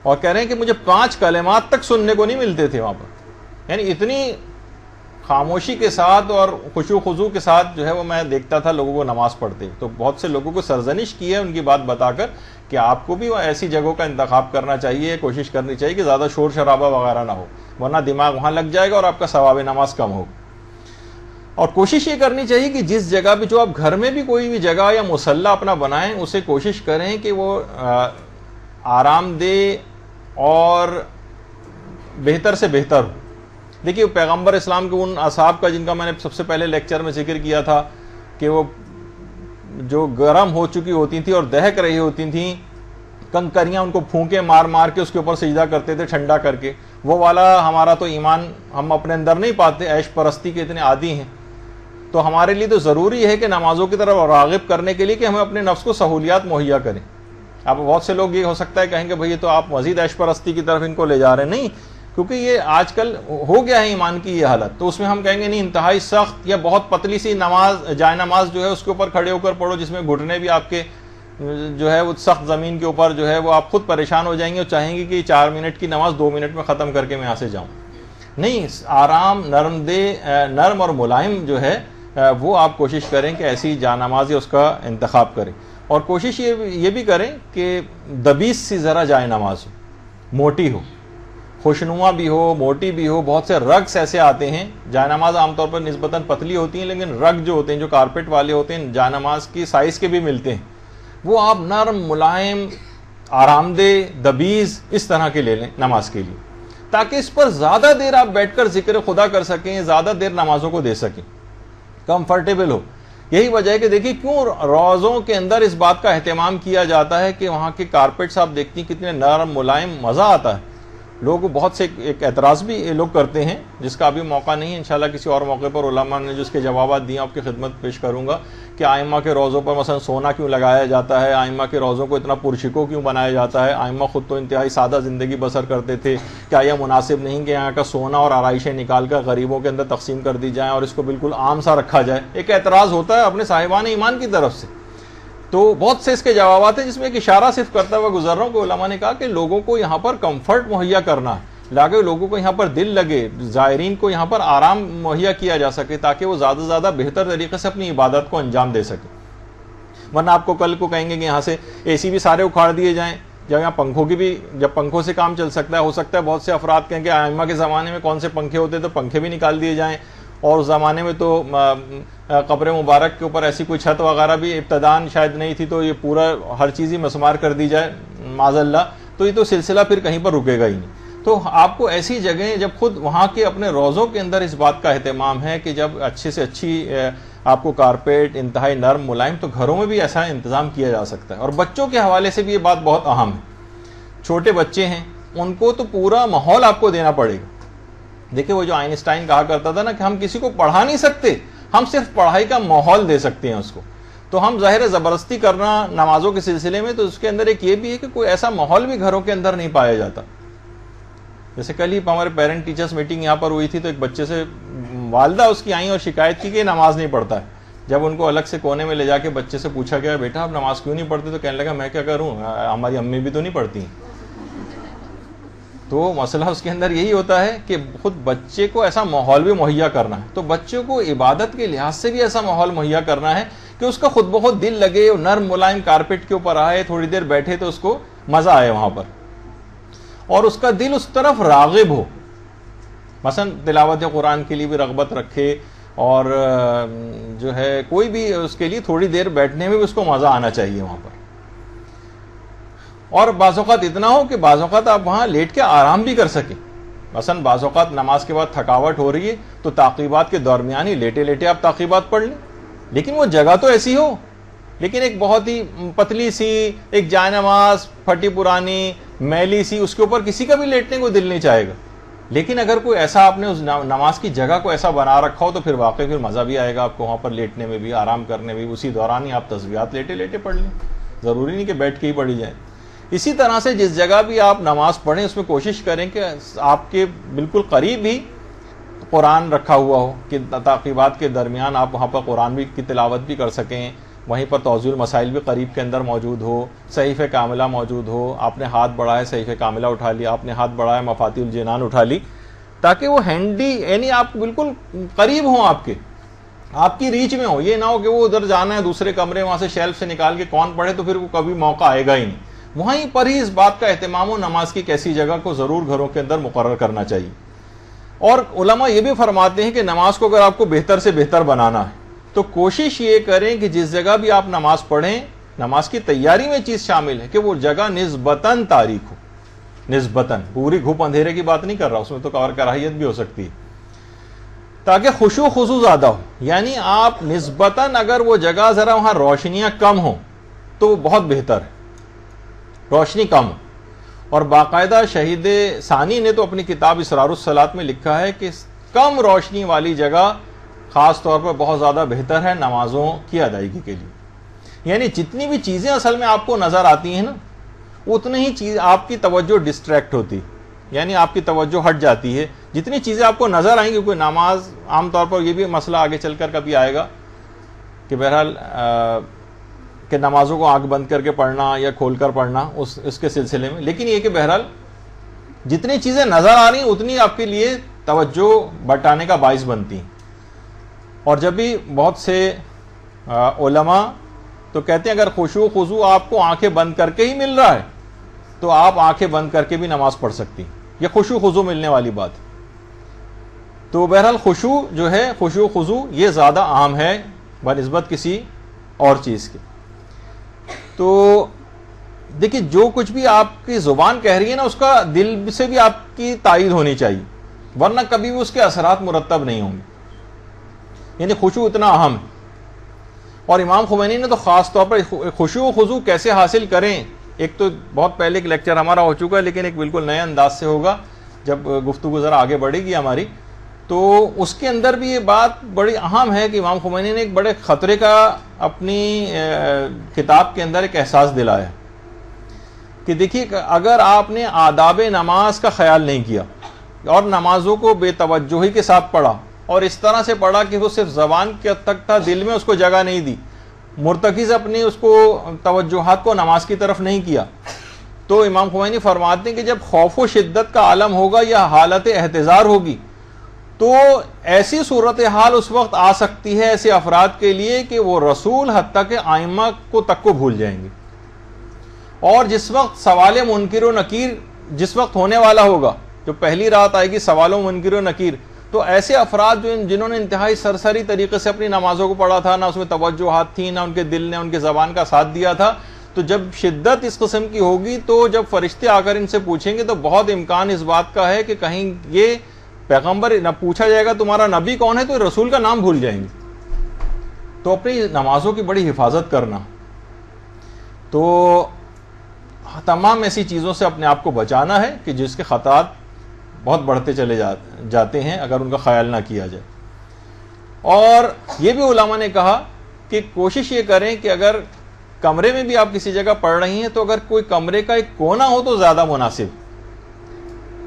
اور کہہ رہے ہیں کہ مجھے 5 کلمات تک سننے کو نہیں ملتے تھے وہاں پر، یعنی اتنی خاموشی کے ساتھ اور خشوع خضوع کے ساتھ جو ہے وہ میں دیکھتا تھا لوگوں کو نماز پڑھتے۔ تو بہت سے لوگوں کو سرزنش کی ہے ان کی بات بتا کر کہ آپ کو بھی ایسی جگہوں کا انتخاب کرنا چاہیے، کوشش کرنی چاہیے کہ زیادہ شور شرابہ وغیرہ نہ ہو، ورنہ دماغ وہاں لگ جائے گا اور آپ کا ثواب نماز کم ہوگا۔ اور کوشش یہ کرنی چاہیے کہ جس جگہ بھی، جو آپ گھر میں بھی کوئی بھی جگہ یا مصلی اپنا بنائیں، اسے کوشش کریں کہ وہ آرام دہ اور بہتر سے بہتر ہو۔ دیکھیے پیغمبر اسلام کے ان اصحاب کا جن کا میں نے سب سے پہلے لیکچر میں ذکر کیا تھا کہ وہ جو گرم ہو چکی ہوتی تھی اور دہک رہی ہوتی تھیں، کنکریاں ان کو پھونکے مار مار کے اس کے اوپر سجدہ کرتے تھے ٹھنڈا کر کے، وہ والا ہمارا تو ایمان ہم اپنے اندر نہیں پاتے، عیش پرستی کے اتنے عادی ہیں. تو ہمارے لیے تو ضروری ہے کہ نمازوں کی طرف راغب کرنے کے لیے کہ ہمیں اپنے نفس کو سہولیات مہیا کریں. اب بہت سے لوگ یہ ہو سکتا ہے کہیں گے بھئی تو آپ مزید عیش پرستی کی طرف ان کو لے جا رہے ہیں. نہیں، کیونکہ یہ آج کل ہو گیا ہے ایمان کی یہ حالت، تو اس میں ہم کہیں گے نہیں انتہائی سخت یا بہت پتلی سی نماز جائے نماز جو ہے اس کے اوپر کھڑے ہو کر پڑھو، جس میں گھٹنے بھی آپ کے جو ہے وہ سخت زمین کے اوپر جو ہے وہ آپ خود پریشان ہو جائیں گے اور چاہیں گے کہ 4 منٹ کی نماز 2 منٹ میں ختم کر کے میں یہاں سے جاؤں. نہیں، آرام نرم اور ملائم جو ہے وہ آپ کوشش کریں کہ ایسی جانماز اس کا انتخاب کریں. اور کوشش یہ بھی کریں کہ دبیس سی ذرا جائے نماز ہو، موٹی ہو، خوشنما بھی ہو، موٹی بھی ہو. بہت سے رگس ایسے آتے ہیں، جائے نماز عام طور پر نسبتاً پتلی ہوتی ہیں، لیکن رگ جو ہوتے ہیں جو کارپیٹ والے ہوتے ہیں جائے نماز کی سائز کے بھی ملتے ہیں، وہ آپ نرم ملائم آرام دہ دبیز اس طرح کے لے لیں نماز کے لیے، تاکہ اس پر زیادہ دیر آپ بیٹھ کر ذکر خدا کر سکیں، زیادہ دیر نمازوں کو دے سکیں، کمفرٹیبل ہو. یہی وجہ ہے کہ دیکھیے کیوں روزوں کے اندر اس بات کا اہتمام کیا جاتا ہے کہ وہاں کے کارپیٹس آپ دیکھتی ہیں کتنے نرم ملائم، مزہ آتا ہے. لوگ بہت سے ایک اعتراض بھی لوگ کرتے ہیں جس کا ابھی موقع نہیں ہے، انشاءاللہ کسی اور موقع پر علماء نے جو اس کے جوابات دیے آپ کی خدمت پیش کروں گا کہ ائمہ کے روزوں پر مثلا سونا کیوں لگایا جاتا ہے، ائمہ کے روزوں کو اتنا پرشکو کیوں بنایا جاتا ہے. ائمہ خود تو انتہائی سادہ زندگی بسر کرتے تھے، کیا یہ مناسب نہیں کہ یہاں کا سونا اور آرائشیں نکال کر غریبوں کے اندر تقسیم کر دی جائیں اور اس کو بالکل عام سا رکھا جائے. ایک اعتراض ہوتا ہے اپنے صاحبان ایمان کی طرف سے. تو بہت سے اس کے جوابات ہیں جس میں ایک اشارہ صرف کرتا ہوا گزر رہا ہوں کہ علماء نے کہا کہ لوگوں کو یہاں پر کمفرٹ مہیا کرنا ہے، لاگے لوگوں کو یہاں پر دل لگے، زائرین کو یہاں پر آرام مہیا کیا جا سکے تاکہ وہ زیادہ سے زیادہ بہتر طریقے سے اپنی عبادت کو انجام دے سکے. ورنہ آپ کو کل کو کہیں گے کہ یہاں سے اے سی بھی سارے اکھاڑ دیے جائیں، جب یہاں پنکھوں کی بھی، جب پنکھوں سے کام چل سکتا ہے، ہو سکتا ہے بہت سے افراد کہیں کہ ائمہ کے زمانے میں کون سے پنکھے ہوتے تو پنکھے بھی نکال دیے جائیں، اور اس زمانے میں تو قبر مبارک کے اوپر ایسی کوئی چھت وغیرہ بھی ابتداً شاید نہیں تھی، تو یہ پورا ہر چیز ہی مسمار کر دی جائے معاذ اللہ، تو یہ تو سلسلہ پھر کہیں پر رکے گا ہی نہیں. تو آپ کو ایسی جگہیں جب خود وہاں کے اپنے روزوں کے اندر اس بات کا اہتمام ہے کہ جب اچھے سے اچھی آپ کو کارپیٹ انتہائی نرم ملائم، تو گھروں میں بھی ایسا انتظام کیا جا سکتا ہے. اور بچوں کے حوالے سے بھی یہ بات بہت اہم ہے. چھوٹے بچے ہیں ان کو تو پورا ماحول آپ کو دینا پڑے گا. دیکھیں وہ جو آئنسٹائن کہا کرتا تھا نا کہ ہم کسی کو پڑھا نہیں سکتے، ہم صرف پڑھائی کا ماحول دے سکتے ہیں اس کو. تو ہم ظاہر زبردستی کرنا نمازوں کے سلسلے میں، تو اس کے اندر ایک یہ بھی ہے کہ کوئی ایسا ماحول بھی گھروں کے اندر نہیں پایا جاتا. جیسے کل ہی ہمارے پیرنٹ ٹیچرز میٹنگ یہاں پر ہوئی تھی، تو ایک بچے سے والدہ اس کی آئیں اور شکایت کی کہ نماز نہیں پڑھتا ہے. جب ان کو الگ سے کونے میں لے جا کے بچے سے پوچھا گیا بیٹا آپ نماز کیوں نہیں پڑھتے، تو کہنے لگا میں کیا کروں، ہماری امی بھی تو نہیں پڑھتی. تو مسئلہ اس کے اندر یہی ہوتا ہے کہ خود بچے کو ایسا ماحول بھی مہیا کرنا ہے. تو بچوں کو عبادت کے لحاظ سے بھی ایسا ماحول مہیا کرنا ہے کہ اس کا خود بخود دل لگے، نرم ملائم کارپیٹ کے اوپر آئے، تھوڑی دیر بیٹھے تو اس کو مزہ آئے وہاں پر، اور اس کا دل اس طرف راغب ہو. مثلا تلاوت قرآن کے لیے بھی رغبت رکھے، اور جو ہے کوئی بھی اس کے لیے تھوڑی دیر بیٹھنے میں بھی اس کو مزہ آنا چاہیے وہاں پر. اور بعض اوقات اتنا ہو کہ بعض اوقات آپ وہاں لیٹ کے آرام بھی کر سکیں. مثلا بعض اوقات نماز کے بعد تھکاوٹ ہو رہی ہے تو تعقیبات کے درمیان ہی لیٹے لیٹے آپ تعقیبات پڑھ لیں، لیکن وہ جگہ تو ایسی ہو، لیکن ایک بہت ہی پتلی سی ایک جائے نماز پھٹی پرانی میلی سی، اس کے اوپر کسی کا بھی لیٹنے کو دل نہیں چاہے گا. لیکن اگر کوئی ایسا آپ نے اس نماز کی جگہ کو ایسا بنا رکھا ہو تو پھر واقعی پھر مزہ بھی آئے گا آپ کو وہاں پر لیٹنے میں بھی، آرام کرنے میں بھی. اسی دوران ہی آپ تسبیحات لیٹے لیٹے پڑھ لیں، ضروری نہیں کہ بیٹھ کے ہی پڑھی جائیں. اسی طرح سے جس جگہ بھی آپ نماز پڑھیں اس میں کوشش کریں کہ آپ کے بالکل قریب ہی قرآن رکھا ہوا ہو کہ تعقیبات کے درمیان آپ وہاں پر قرآن بھی کی تلاوت بھی کر سکیں. وہیں پر توضیح المسائل بھی قریب کے اندر موجود ہو، صحیفہ کاملہ موجود ہو، آپ نے ہاتھ بڑھایا صحیفہ کاملہ اٹھا لیا، آپ نے ہاتھ بڑھایا مفاتیح الجنان اٹھا لی، تاکہ وہ ہینڈی یعنی آپ بالکل قریب ہوں، آپ کی ریچ میں ہو. یہ نہ ہو کہ وہ ادھر جانا ہے دوسرے کمرے، وہاں سے شیلف سے نکال کے کون پڑھے تو پھر وہ کبھی موقع آئے گا ہی نہیں. وہیں پر ہی اس بات کا اہتمام ہو نماز کی کیسی جگہ کو ضرور گھروں کے اندر مقرر کرنا چاہیے. اور علماء یہ بھی فرماتے ہیں کہ نماز کو اگر آپ کو بہتر سے بہتر بنانا ہے تو کوشش یہ کریں کہ جس جگہ بھی آپ نماز پڑھیں، نماز کی تیاری میں چیز شامل ہے کہ وہ جگہ نسبتاً تاریک ہو. نسبتاً پوری گھوپ اندھیرے کی بات نہیں کر رہا، اس میں تو کراہیت بھی ہو سکتی ہے. تاکہ خشوع خضوع زیادہ ہو. یعنی آپ نسبتاً اگر وہ جگہ ذرا وہاں روشنیاں کم ہوں تو وہ بہت بہتر ہے, روشنی کم ہو. اور باقاعدہ شہید ثانی نے تو اپنی کتاب اسرار الصلاۃ میں لکھا ہے کہ کم روشنی والی جگہ خاص طور پر بہت زیادہ بہتر ہے نمازوں کی ادائیگی کے لیے. یعنی جتنی بھی چیزیں اصل میں آپ کو نظر آتی ہیں نا, اتنی ہی چیز آپ کی توجہ ڈسٹریکٹ ہوتی, یعنی آپ کی توجہ ہٹ جاتی ہے. جتنی چیزیں آپ کو نظر آئیں گی, کوئی نماز عام طور پر یہ بھی مسئلہ آگے چل کر کبھی آئے گا کہ بہرحال کہ نمازوں کو آنکھ بند کر کے پڑھنا یا کھول کر پڑھنا اس کے سلسلے میں, لیکن یہ کہ بہرحال جتنی چیزیں نظر آ رہی ہیں اتنی آپ کے لیے توجہ بٹانے کا باعث بنتی ہیں. اور جب بھی بہت سے علماء تو کہتے ہیں اگر خشوع خضوع آپ کو آنکھیں بند کر کے ہی مل رہا ہے تو آپ آنکھیں بند کر کے بھی نماز پڑھ سکتی ہیں, یہ خشوع خضوع ملنے والی بات ہے. تو بہرحال خشوع جو ہے, خشوع خضوع یہ زیادہ عام ہے بنسبت کسی اور چیز کے. تو دیکھیں جو کچھ بھی آپ کی زبان کہہ رہی ہے نا, اس کا دل سے بھی آپ کی تائید ہونی چاہیے, ورنہ کبھی بھی اس کے اثرات مرتب نہیں ہوں گے. یعنی خشوع اتنا اہم ہے. اور امام خمینی نے تو خاص طور پر خشوع و خضوع کیسے حاصل کریں, ایک تو بہت پہلے ایک لیکچر ہمارا ہو چکا ہے, لیکن ایک بالکل نئے انداز سے ہوگا جب گفتگو ذرا آگے بڑھے گی ہماری. تو اس کے اندر بھی یہ بات بڑی اہم ہے کہ امام خمینی نے ایک بڑے خطرے کا اپنی کتاب کے اندر ایک احساس دلایا کہ دیکھیے اگر آپ نے آداب نماز کا خیال نہیں کیا اور نمازوں کو بے توجہی کے ساتھ پڑھا اور اس طرح سے پڑھا کہ وہ صرف زبان کے تک تھا, دل میں اس کو جگہ نہیں دی, مرتکز اپنی اس کو توجہات کو نماز کی طرف نہیں کیا, تو امام خمینی فرماتے ہیں کہ جب خوف و شدت کا عالم ہوگا یا حالت احتضار ہوگی تو ایسی صورتحال اس وقت آ سکتی ہے ایسے افراد کے لیے کہ وہ رسول حتیٰ کہ ائمہ کو تک کو بھول جائیں گے. اور جس وقت سوال منکر و نکیر جس وقت ہونے والا ہوگا, جو پہلی رات آئے گی سوال و منکر و نکیر, تو ایسے افراد جنہوں نے انتہائی سرسری طریقے سے اپنی نمازوں کو پڑھا تھا, نہ اس میں توجہات تھی, نہ ان کے دل نے ان کے زبان کا ساتھ دیا تھا, تو جب شدت اس قسم کی ہوگی تو جب فرشتے آ کر ان سے پوچھیں گے تو بہت امکان اس بات کا ہے کہ کہیں یہ پیغمبر نہ پوچھا جائے گا تمہارا نبی کون ہے, تو رسول کا نام بھول جائیں گے. تو اپنی نمازوں کی بڑی حفاظت کرنا, تو تمام ایسی چیزوں سے اپنے آپ کو بچانا ہے کہ جس کے خطرات بہت بڑھتے چلے جاتے ہیں اگر ان کا خیال نہ کیا جائے. اور یہ بھی علماء نے کہا کہ کوشش یہ کریں کہ اگر کمرے میں بھی آپ کسی جگہ پڑھ رہی ہیں تو اگر کوئی کمرے کا ایک کونا ہو تو زیادہ مناسب.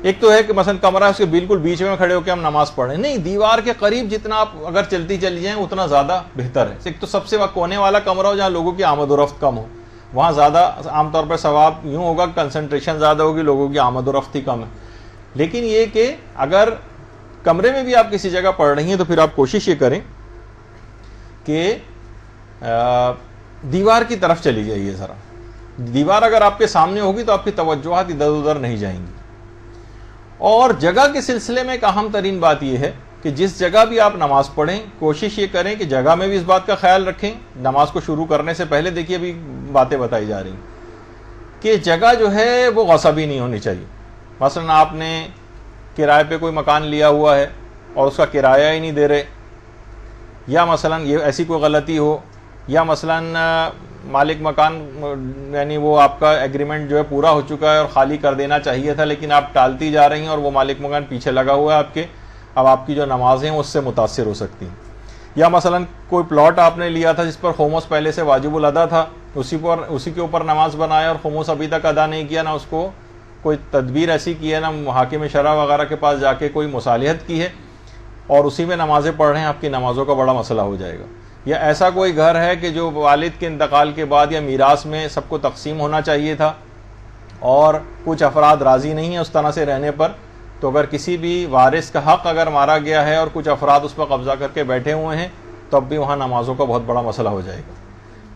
ایک تو ہے کہ مثلا کمرہ اس کے بالکل بیچ میں کھڑے ہو کے ہم نماز پڑھیں, نہیں, دیوار کے قریب جتنا آپ اگر چلتی چلی جائیں اتنا زیادہ بہتر ہے. ایک تو سب سے کونے والا کمرہ ہو جہاں لوگوں کی آمد و رفت کم ہو, وہاں زیادہ عام طور پر ثواب یوں ہوگا, کنسنٹریشن زیادہ ہوگی, لوگوں کی آمد و رفت ہی کم ہے. لیکن یہ کہ اگر کمرے میں بھی آپ کسی جگہ پڑھ رہی ہیں تو پھر آپ کوشش یہ کریں کہ دیوار کی طرف چلی جائیے ذرا. دیوار اگر آپ کے سامنے ہوگی تو آپ کی توجہات ادھر ادھر نہیں جائیں گی. اور جگہ کے سلسلے میں ایک اہم ترین بات یہ ہے کہ جس جگہ بھی آپ نماز پڑھیں کوشش یہ کریں کہ جگہ میں بھی اس بات کا خیال رکھیں. نماز کو شروع کرنے سے پہلے دیکھیے ابھی باتیں بتائی جا رہی ہیں کہ جگہ جو ہے وہ غصبی نہیں ہونی چاہیے. مثلا آپ نے کرائے پہ کوئی مکان لیا ہوا ہے اور اس کا کرایہ ہی نہیں دے رہے, یا مثلا یہ ایسی کوئی غلطی ہو, یا مثلا مالک مکان یعنی وہ آپ کا ایگریمنٹ جو ہے پورا ہو چکا ہے اور خالی کر دینا چاہیے تھا لیکن آپ ٹالتی جا رہی ہیں اور وہ مالک مکان پیچھے لگا ہوا ہے آپ کے, اب آپ کی جو نمازیں ہیں اس سے متاثر ہو سکتی ہیں. یا مثلا کوئی پلاٹ آپ نے لیا تھا جس پر خمس پہلے سے واجب الادا تھا, اسی کے اوپر نماز بنایا اور خمس ابھی تک ادا نہیں کیا, نہ اس کو کوئی تدبیر ایسی کی ہے, نہ حاکم شرع وغیرہ کے پاس جا کے کوئی مصالحت کی ہے, اور اسی میں نمازیں پڑھ رہے ہیں, آپ کی نمازوں کا بڑا مسئلہ ہو جائے گا. یا ایسا کوئی گھر ہے کہ جو والد کے انتقال کے بعد یا میراث میں سب کو تقسیم ہونا چاہیے تھا اور کچھ افراد راضی نہیں ہیں اس طرح سے رہنے پر, تو اگر کسی بھی وارث کا حق اگر مارا گیا ہے اور کچھ افراد اس پر قبضہ کر کے بیٹھے ہوئے ہیں تو اب بھی وہاں نمازوں کا بہت بڑا مسئلہ ہو جائے گا.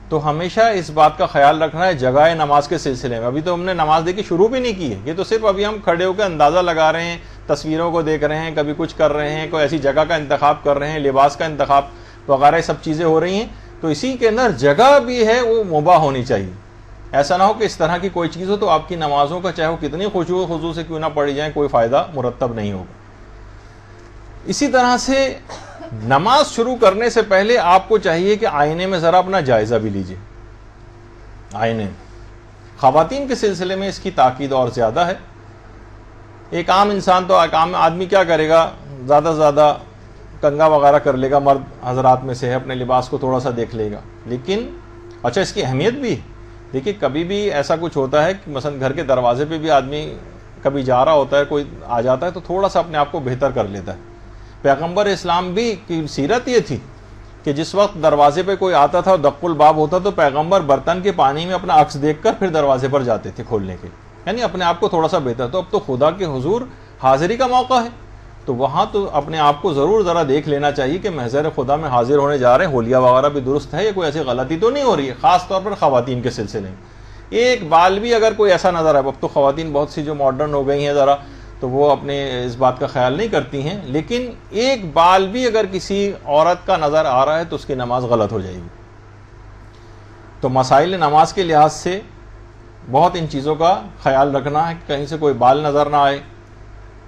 تو ہمیشہ اس بات کا خیال رکھنا ہے جگہ نماز کے سلسلے میں. ابھی تو ہم نے نماز دیکھی شروع بھی نہیں کی ہے, یہ تو صرف ابھی ہم کھڑے ہو کے اندازہ لگا رہے ہیں, تصویروں کو دیکھ رہے ہیں, کبھی کچھ کر رہے ہیں, کوئی ایسی جگہ کا انتخاب کر رہے ہیں, لباس کا انتخاب وغیرہ سب چیزیں ہو رہی ہیں. تو اسی کے اندر جگہ بھی ہے وہ مباح ہونی چاہیے. ایسا نہ ہو کہ اس طرح کی کوئی چیز ہو تو آپ کی نمازوں کا چاہے وہ کتنی خشوع و خضوع سے کیوں نہ پڑھی جائیں کوئی فائدہ مرتب نہیں ہوگا. اسی طرح سے نماز شروع کرنے سے پہلے آپ کو چاہیے کہ آئینے میں ذرا اپنا جائزہ بھی لیجیے. آئینے خواتین کے سلسلے میں اس کی تاکید اور زیادہ ہے. ایک عام انسان تو عام آدمی کیا کرے گا, زیادہ سے زیادہ کنگا وغیرہ کر لے گا, مرد حضرات میں سے ہے, اپنے لباس کو تھوڑا سا دیکھ لے گا. لیکن اچھا اس کی اہمیت بھی دیکھیے, کبھی بھی ایسا کچھ ہوتا ہے کہ مثلا گھر کے دروازے پہ بھی آدمی کبھی جا رہا ہوتا ہے, کوئی آ جاتا ہے تو تھوڑا سا اپنے آپ کو بہتر کر لیتا ہے. پیغمبر اسلام بھی کی سیرت یہ تھی کہ جس وقت دروازے پہ کوئی آتا تھا اور دق الباب ہوتا تو پیغمبر برتن کے پانی میں اپنا عکس دیکھ کر پھر دروازے پر جاتے تھے کھولنے کے, یعنی اپنے آپ کو تھوڑا سا بہتر. تو اب تو خدا کے حضور حاضری کا موقع ہے, تو وہاں تو اپنے آپ کو ضرور ذرا دیکھ لینا چاہیے کہ محضر خدا میں حاضر ہونے جا رہے ہیں, حلیہ وغیرہ بھی درست ہے, یا کوئی ایسی غلطی تو نہیں ہو رہی ہے, خاص طور پر خواتین کے سلسلے میں. ایک بال بھی اگر کوئی ایسا نظر آئے, اب تو خواتین بہت سی جو ماڈرن ہو گئی ہیں ذرا, تو وہ اپنے اس بات کا خیال نہیں کرتی ہیں, لیکن ایک بال بھی اگر کسی عورت کا نظر آ رہا ہے تو اس کی نماز غلط ہو جائے گی. تو مسائل نماز کے لحاظ سے بہت ان چیزوں کا خیال رکھنا ہے کہ کہیں سے کوئی بال نظر نہ آئے.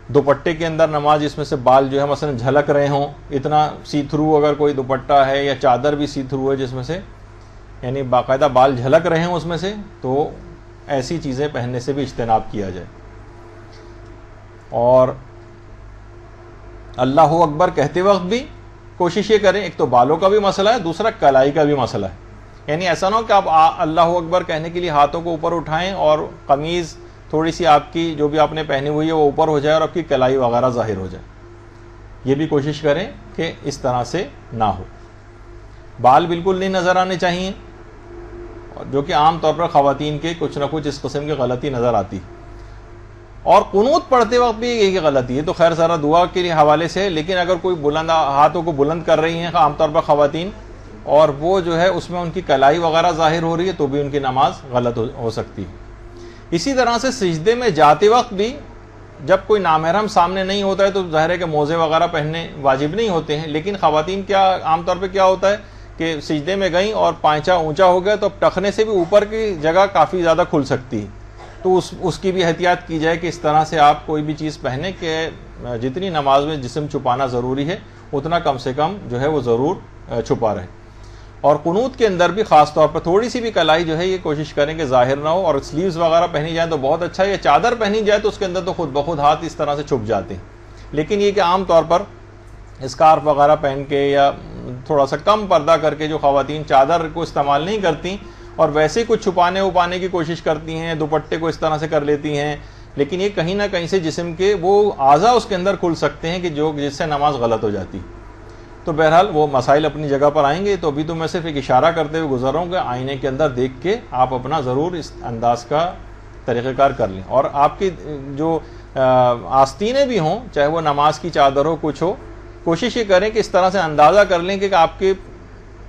دوپٹے کے اندر نماز جس میں سے بال جو ہے مثلا جھلک رہے ہوں, اتنا سی تھرو اگر کوئی دوپٹہ ہے یا چادر بھی سی تھرو ہے جس میں سے یعنی باقاعدہ بال جھلک رہے ہوں اس میں سے, تو ایسی چیزیں پہننے سے بھی اجتناب کیا جائے. اور اللہ اکبر کہتے وقت بھی کوشش یہ کریں, ایک تو بالوں کا بھی مسئلہ ہے, دوسرا کلائی کا بھی مسئلہ ہے. یعنی ایسا نہ ہو کہ آپ اللہ اکبر کہنے کے لیے ہاتھوں کو اوپر اٹھائیں اور قمیض تھوڑی سی آپ کی جو بھی آپ نے پہنی ہوئی ہے وہ اوپر ہو جائے اور آپ کی کلائی وغیرہ ظاہر ہو جائے. یہ بھی کوشش کریں کہ اس طرح سے نہ ہو. بال بالکل نہیں نظر آنے چاہیے, جو کہ عام طور پر خواتین کے کچھ نہ کچھ اس قسم کی غلطی نظر آتی. اور قنوت پڑھتے وقت بھی یہی غلطی ہے, تو خیر ذرا دعا کے حوالے سے, لیکن اگر کوئی بلند ہاتھوں کو بلند کر رہی ہیں عام طور پر خواتین, اور وہ جو ہے اس میں ان کی کلائی وغیرہ ظاہر ہو رہی ہے, تو بھی ان کی نماز غلط ہو سکتی ہے. اسی طرح سے سجدے میں جاتے وقت بھی جب کوئی نامحرم سامنے نہیں ہوتا ہے تو ظاہر ہے کہ موزے وغیرہ پہننے واجب نہیں ہوتے ہیں, لیکن خواتین کیا عام طور پہ کیا ہوتا ہے کہ سجدے میں گئیں اور پائچہ اونچا ہو گیا تو اب ٹخنے سے بھی اوپر کی جگہ کافی زیادہ کھل سکتی ہے. تو اس کی بھی احتیاط کی جائے کہ اس طرح سے آپ کوئی بھی چیز پہنے کہ جتنی نماز میں جسم چھپانا ضروری ہے اتنا کم سے کم جو ہے وہ ضرور چھپا رہے. اور قنوت کے اندر بھی خاص طور پر تھوڑی سی بھی کلائی جو ہے یہ کوشش کریں کہ ظاہر نہ ہو, اور سلیوز وغیرہ پہنی جائیں تو بہت اچھا ہے, یا چادر پہنی جائے تو اس کے اندر تو خود بخود ہاتھ اس طرح سے چھپ جاتے ہیں. لیکن یہ کہ عام طور پر اسکارف وغیرہ پہن کے یا تھوڑا سا کم پردہ کر کے جو خواتین چادر کو استعمال نہیں کرتی اور ویسے کچھ چھپانے وپانے کی کوشش کرتی ہیں, دوپٹے کو اس طرح سے کر لیتی ہیں, لیکن یہ کہیں نہ کہیں سے جسم کے وہ اعضاء اس کے اندر کھل سکتے ہیں کہ جس سے نماز غلط ہو جاتی. تو بہرحال وہ مسائل اپنی جگہ پر آئیں گے. تو ابھی تو میں صرف ایک اشارہ کرتے ہوئے گزر رہا ہوں کہ آئینے کے اندر دیکھ کے آپ اپنا ضرور اس انداز کا طریقہ کار کر لیں. اور آپ کی جو آستینیں بھی ہوں, چاہے وہ نماز کی چادر ہو کچھ ہو, کوشش یہ کریں کہ اس طرح سے اندازہ کر لیں کہ آپ کے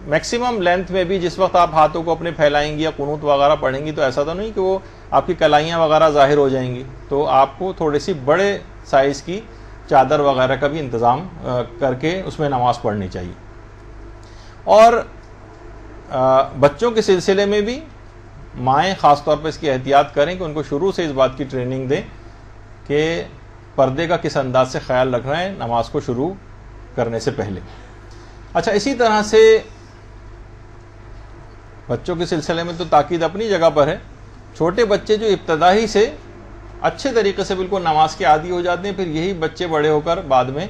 میکسیمم لینتھ میں بھی جس وقت آپ ہاتھوں کو اپنے پھیلائیں گی یا قنوت وغیرہ پڑھیں گی تو ایسا تو نہیں کہ وہ آپ کی کلائیاں وغیرہ ظاہر ہو جائیں گی. تو آپ کو تھوڑی سی بڑے سائز کی چادر وغیرہ کا بھی انتظام کر کے اس میں نماز پڑھنی چاہیے. اور بچوں کے سلسلے میں بھی مائیں خاص طور پر اس کی احتیاط کریں کہ ان کو شروع سے اس بات کی ٹریننگ دیں کہ پردے کا کس انداز سے خیال رکھنا ہے نماز کو شروع کرنے سے پہلے. اچھا, اسی طرح سے بچوں کے سلسلے میں تو تاکید اپنی جگہ پر ہے. چھوٹے بچے جو ابتدائی سے اچھے طریقے سے بالکل نماز کے عادی ہو جاتے ہیں, پھر یہی بچے بڑے ہو کر بعد میں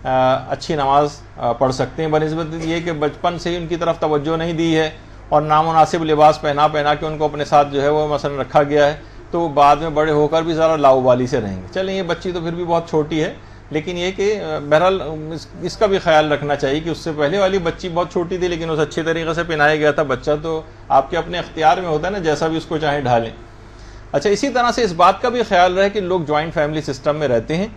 اچھی نماز پڑھ سکتے ہیں, بنسبت یہ کہ بچپن سے ہی ان کی طرف توجہ نہیں دی ہے اور نامناسب لباس پہنا کے ان کو اپنے ساتھ جو ہے وہ مثلا رکھا گیا ہے, تو بعد میں بڑے ہو کر بھی ذرا لاؤبالی سے رہیں گے. چلیں یہ بچی تو پھر بھی بہت چھوٹی ہے, لیکن یہ کہ بہرحال اس کا بھی خیال رکھنا چاہیے کہ اس سے پہلے والی بچی بہت چھوٹی تھی لیکن اس اچھے طریقے سے پہنایا گیا تھا. بچہ تو آپ کے اپنے اختیار میں ہوتا ہے نا, جیسا بھی اس کو چاہے ڈھالیں. اچھا, اسی طرح سے اس بات کا بھی خیال رہے کہ لوگ جوائنٹ فیملی سسٹم میں رہتے ہیں.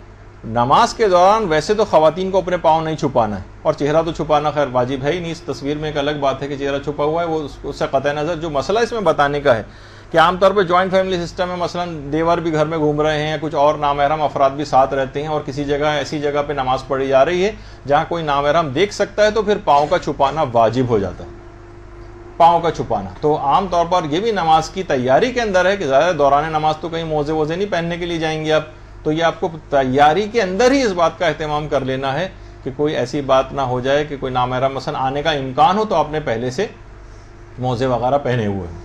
نماز کے دوران ویسے تو خواتین کو اپنے پاؤں نہیں چھپانا ہے, اور چہرہ تو چھپانا خیر واجب ہے ہی نہیں. اس تصویر میں ایک الگ بات ہے کہ چہرہ چھپا ہوا ہے, وہ اس سے قطع نظر. جو مسئلہ اس میں بتانے کا ہے کہ عام طور پہ جوائنٹ فیملی سسٹم میں مثلا دیور بھی گھر میں گھوم رہے ہیں, کچھ اور نامحرم افراد بھی ساتھ رہتے ہیں, اور کسی جگہ ایسی جگہ پہ نماز پڑھی جا رہی ہے جہاں کوئی نامحرم دیکھ سکتا ہے, تو پھر پاؤں کا چھپانا واجب ہو جاتا ہے, پاؤں کا چھپانا. تو عام طور پر یہ بھی نماز کی تیاری کے اندر ہے کہ زیادہ دوران نماز تو کہیں موزے ووزے نہیں پہننے کے لیے جائیں گے آپ, تو یہ آپ کو تیاری کے اندر ہی اس بات کا اہتمام کر لینا ہے کہ کوئی ایسی بات نہ ہو جائے کہ کوئی نامحرم مثلا آنے کا امکان ہو تو آپ نے پہلے سے موزے وغیرہ پہنے ہوئے ہیں۔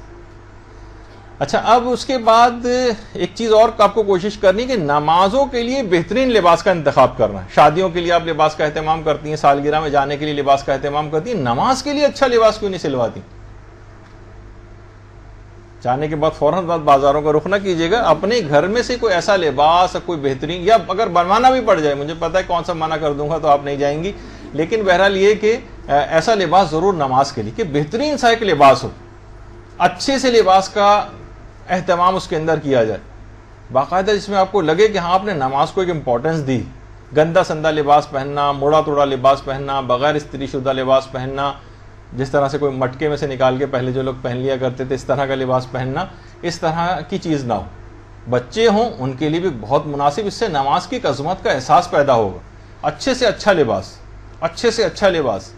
اچھا، اب اس کے بعد ایک چیز اور آپ کو کوشش کرنی کہ نمازوں کے لیے بہترین لباس کا انتخاب کرنا ہے۔ شادیوں کے لیے آپ لباس کا اہتمام کرتی ہیں، سالگرہ میں جانے کے لیے لباس کا اہتمام کرتی ہیں، نماز کے لیے اچھا لباس کیوں نہیں سلواتی؟ جانے کے بعد فوراً بازاروں کا رخ نہ کیجیے گا، اپنے گھر میں سے کوئی ایسا لباس کوئی بہترین، یا اگر بنوانا بھی پڑ جائے، مجھے پتا ہے کون سا منع کر دوں گا تو آپ نہیں جائیں گی، لیکن بہرحال یہ کہ ایسا لباس ضرور نماز کے لیے کہ بہترین سا ایک لباس ہو، اچھے سے لباس کا اہتمام اس کے اندر کیا جائے، باقاعدہ جس میں آپ کو لگے کہ ہاں آپ نے نماز کو ایک امپورٹنس دی۔ گندا سندا لباس پہننا، موڑا توڑا لباس پہننا، بغیر استری شدہ لباس پہننا، جس طرح سے کوئی مٹکے میں سے نکال کے پہلے جو لوگ پہن لیا کرتے تھے اس طرح کا لباس پہننا، اس طرح کی چیز نہ ہو۔ بچے ہوں ان کے لیے بھی بہت مناسب، اس سے نماز کی عظمت کا احساس پیدا ہوگا۔ اچھے سے اچھا لباس، اچھے سے اچھا لباس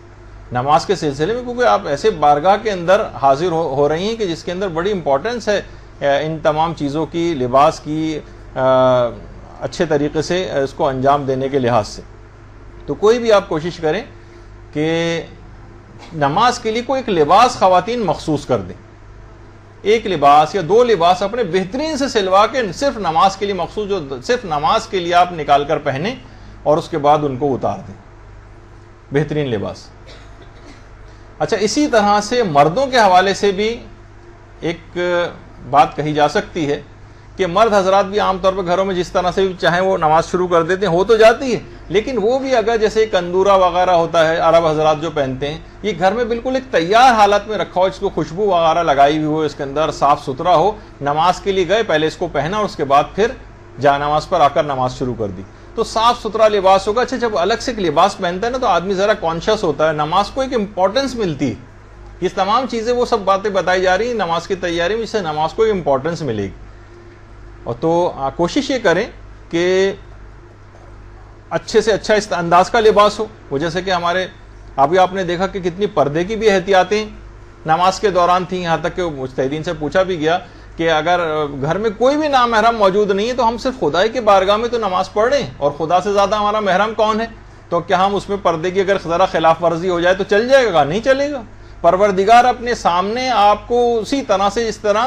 نماز کے سلسلے میں، کیونکہ آپ ایسے بارگاہ کے اندر حاضر ہو رہی ہیں کہ جس کے اندر بڑی امپورٹنس ہے ان تمام چیزوں کی، لباس کی اچھے طریقے سے اس کو انجام دینے کے لحاظ سے۔ تو کوئی بھی آپ کوشش کریں کہ نماز کے لیے کوئی ایک لباس خواتین مخصوص کر دیں، ایک لباس یا دو لباس اپنے بہترین سے سلوا کے صرف نماز کے لیے مخصوص، جو صرف نماز کے لیے آپ نکال کر پہنیں اور اس کے بعد ان کو اتار دیں، بہترین لباس۔ اچھا، اسی طرح سے مردوں کے حوالے سے بھی ایک بات کہی جا سکتی ہے کہ مرد حضرات بھی عام طور پہ گھروں میں جس طرح سے بھی چاہیں وہ نماز شروع کر دیتے ہیں، ہو تو جاتی ہے، لیکن وہ بھی اگر جیسے کندورہ وغیرہ ہوتا ہے عرب حضرات جو پہنتے ہیں، یہ گھر میں بالکل ایک تیار حالت میں رکھا ہو، اس کو خوشبو وغیرہ لگائی ہوئی ہو، اس کے اندر صاف ستھرا ہو، نماز کے لیے گئے پہلے اس کو پہنا اور اس کے بعد پھر جا نماز پر آ کر نماز شروع کر دی، تو صاف ستھرا لباس ہوگا۔ اچھا، جب الگ سے ایک لباس پہنتا ہے نا تو آدمی ذرا کانشیس ہوتا ہے، نماز کو ایک امپورٹنس ملتی ہے۔ یہ تمام چیزیں وہ سب باتیں بتائی جا رہی ہیں نماز کی تیاری میں، جس سے نماز کو ایک امپورٹنس ملے گی۔ اور تو کوشش یہ کریں کہ اچھے سے اچھا اس انداز کا لباس ہو، وہ جیسے کہ ہمارے ابھی آپ نے دیکھا کہ کتنی پردے کی بھی احتیاطیں نماز کے دوران تھیں، یہاں تک کہ مجتہدین سے پوچھا بھی گیا کہ اگر گھر میں کوئی بھی نامحرم موجود نہیں ہے تو ہم صرف خدائی کے بارگاہ میں تو نماز پڑھ رہے ہیں، اور خدا سے زیادہ ہمارا محرم کون ہے، تو کیا ہم اس میں پردے کی اگر ذرا خلاف ورزی ہو جائے تو چل جائے گا؟ نہیں چلے گا۔ پروردگار اپنے سامنے آپ کو اسی طرح سے جس طرح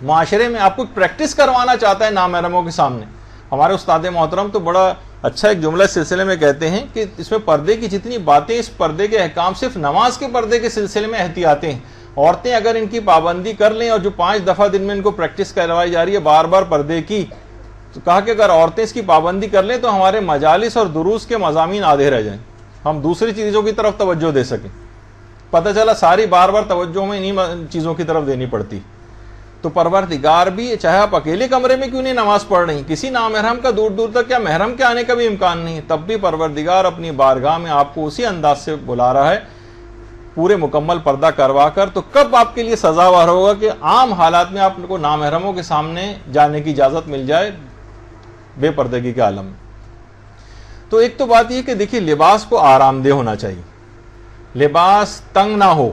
معاشرے میں آپ کو پریکٹس کروانا چاہتا ہے نامحرموں کے سامنے۔ ہمارے استاد محترم تو بڑا اچھا ایک جملہ اس سلسلے میں کہتے ہیں کہ اس میں پردے کی جتنی باتیں، اس پردے کے احکام صرف نماز کے پردے کے سلسلے میں احتیاطیں ہیں۔ عورتیں اگر ان کی پابندی کر لیں، اور جو 5 دفعہ دن میں ان کو پریکٹس کروائی جا رہی ہے بار بار پردے کی، تو کہا کہ اگر عورتیں اس کی پابندی کر لیں تو ہمارے مجالس اور دروس کے مضامین آدھے رہ جائیں، ہم دوسری چیزوں کی طرف توجہ دے سکیں۔ پتہ چلا ساری بار بار توجہ میں انہی چیزوں کی طرف دینی پڑتی۔ تو پروردگار بھی، چاہے آپ اکیلے کمرے میں کیوں نہیں نماز پڑھ رہی، کسی نامحرم کا دور دور تک کیا محرم کے آنے کا بھی امکان نہیں ہے، تب بھی پروردگار اپنی بارگاہ میں آپ کو اسی انداز سے بلا رہا ہے، پورے مکمل پردہ کروا کر۔ تو کب آپ کے لیے سزاوار ہوگا کہ عام حالات میں آپ کو نامحرموں کے سامنے جانے کی اجازت مل جائے بے پردگی کے عالم میں۔ تو ایک تو بات یہ کہ دیکھیے لباس کو آرام دہ ہونا چاہیے، لباس تنگ نہ ہو۔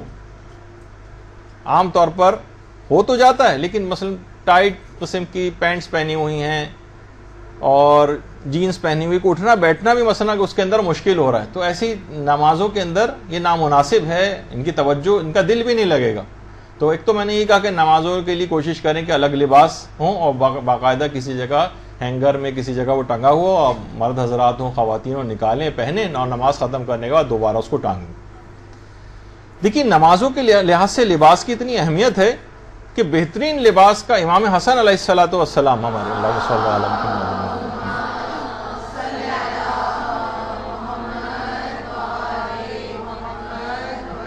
عام طور پر ہو تو جاتا ہے، لیکن مثلا ٹائٹ قسم کی پینٹس پہنی ہوئی ہیں اور جینز پہنی ہوئی، اٹھنا بیٹھنا بھی مثلا اس کے اندر مشکل ہو رہا ہے، تو ایسی نمازوں کے اندر یہ نامناسب ہے، ان کی توجہ، ان کا دل بھی نہیں لگے گا۔ تو ایک تو میں نے یہ کہا کہ نمازوں کے لیے کوشش کریں کہ الگ لباس ہوں، اور باقاعدہ کسی جگہ ہینگر میں کسی جگہ وہ ٹنگا ہوا، اور مرد حضرات ہوں خواتین ہوں نکالیں پہنیں، اور نماز ختم کرنے کے بعد دوبارہ اس کو ٹانگیں۔ دیکھیے نمازوں کے لحاظ سے لباس کی اتنی اہمیت ہے کہ بہترین لباس کا امام حسن علیہ الصلوۃ والسلام، ہمارے اللہ صلی اللہ علیہ وسلم،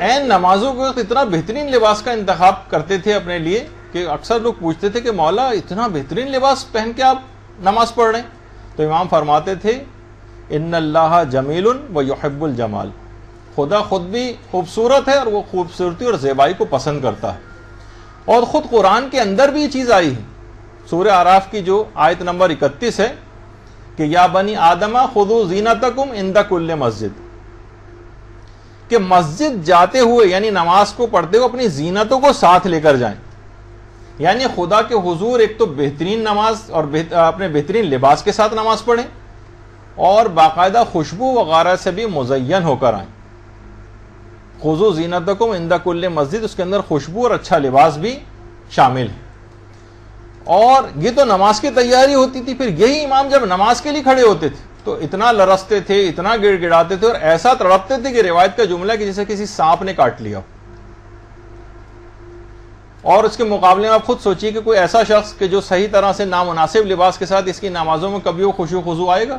این نمازوں کے وقت اتنا بہترین لباس کا انتخاب کرتے تھے اپنے لیے کہ اکثر لوگ پوچھتے تھے کہ مولا اتنا بہترین لباس پہن کے آپ نماز پڑھ رہے ہیں؟ تو امام فرماتے تھے ان اللہ جمیل و یحب الجمال، خدا خود بھی خوبصورت ہے اور وہ خوبصورتی اور زیبائی کو پسند کرتا ہے۔ اور خود قرآن کے اندر بھی یہ چیز آئی ہے، سورہ اعراف کی جو آیت نمبر 31 ہے کہ یا بنی آدم خذوا زینتکم عند کل مسجد، کہ مسجد جاتے ہوئے یعنی نماز کو پڑھتے ہوئے اپنی زینتوں کو ساتھ لے کر جائیں، یعنی خدا کے حضور ایک تو بہترین نماز اور اپنے بہترین لباس کے ساتھ نماز پڑھیں، اور باقاعدہ خوشبو وغیرہ سے بھی مزین ہو کر آئیں. خذوا زینتکم عند کل مسجد، اس کے اندر خوشبو اور اچھا لباس بھی شامل ہے. اور یہ تو نماز کی تیاری ہوتی تھی. پھر یہی امام جب نماز کے لیے کھڑے ہوتے تھے تو اتنا لرزتے تھے، اتنا گڑ گڑاتے تھے اور ایسا تڑپتے تھے کہ روایت کا جملہ کہ جیسے کسی سانپ نے کاٹ لیا. اور اس کے مقابلے میں آپ خود سوچیے کہ کوئی ایسا شخص کہ جو صحیح طرح سے نامناسب لباس کے ساتھ اس کی نمازوں میں کبھی وہ خشوع خضوع آئے گا.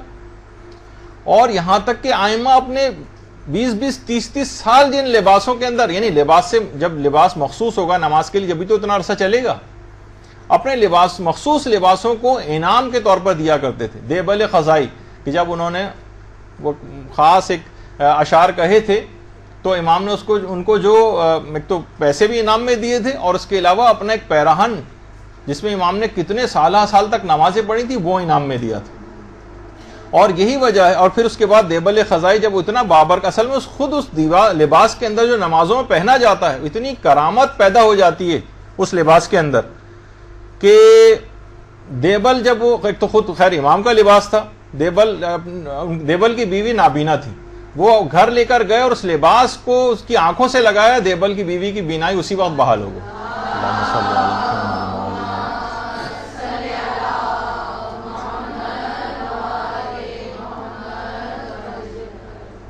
اور یہاں تک کہ ائمہ اپنے 20-20 30-30 سال جن لباسوں کے اندر، یعنی لباس سے جب لباس مخصوص ہوگا نماز کے لیے جبھی تو اتنا عرصہ چلے گا، اپنے مخصوص لباسوں کو انعام کے طور پر دیا کرتے تھے. دیبل خزائی کہ جب انہوں نے وہ خاص ایک اشعار کہے تھے تو امام نے ان کو جو ایک تو پیسے بھی انعام میں دیے تھے اور اس کے علاوہ اپنا ایک پیراہن جس میں امام نے کتنے سال تک نمازیں پڑھی تھی وہ انعام میں دیا تھا. اور یہی وجہ ہے. اور پھر اس کے بعد دیبل خزائی جب اتنا بابر اصل میں خود اس لباس کے اندر جو نمازوں میں پہنا جاتا ہے اتنی کرامت پیدا ہو جاتی ہے اس لباس کے اندر کہ دیبل جب وہ ایک تو خود خیر امام کا لباس تھا، دیبل کی بیوی نابینا تھی، وہ گھر لے کر گئے اور اس لباس کو اس کی آنکھوں سے لگایا، دیبل کی بیوی کی بینائی اسی وقت بحال ہو گئی.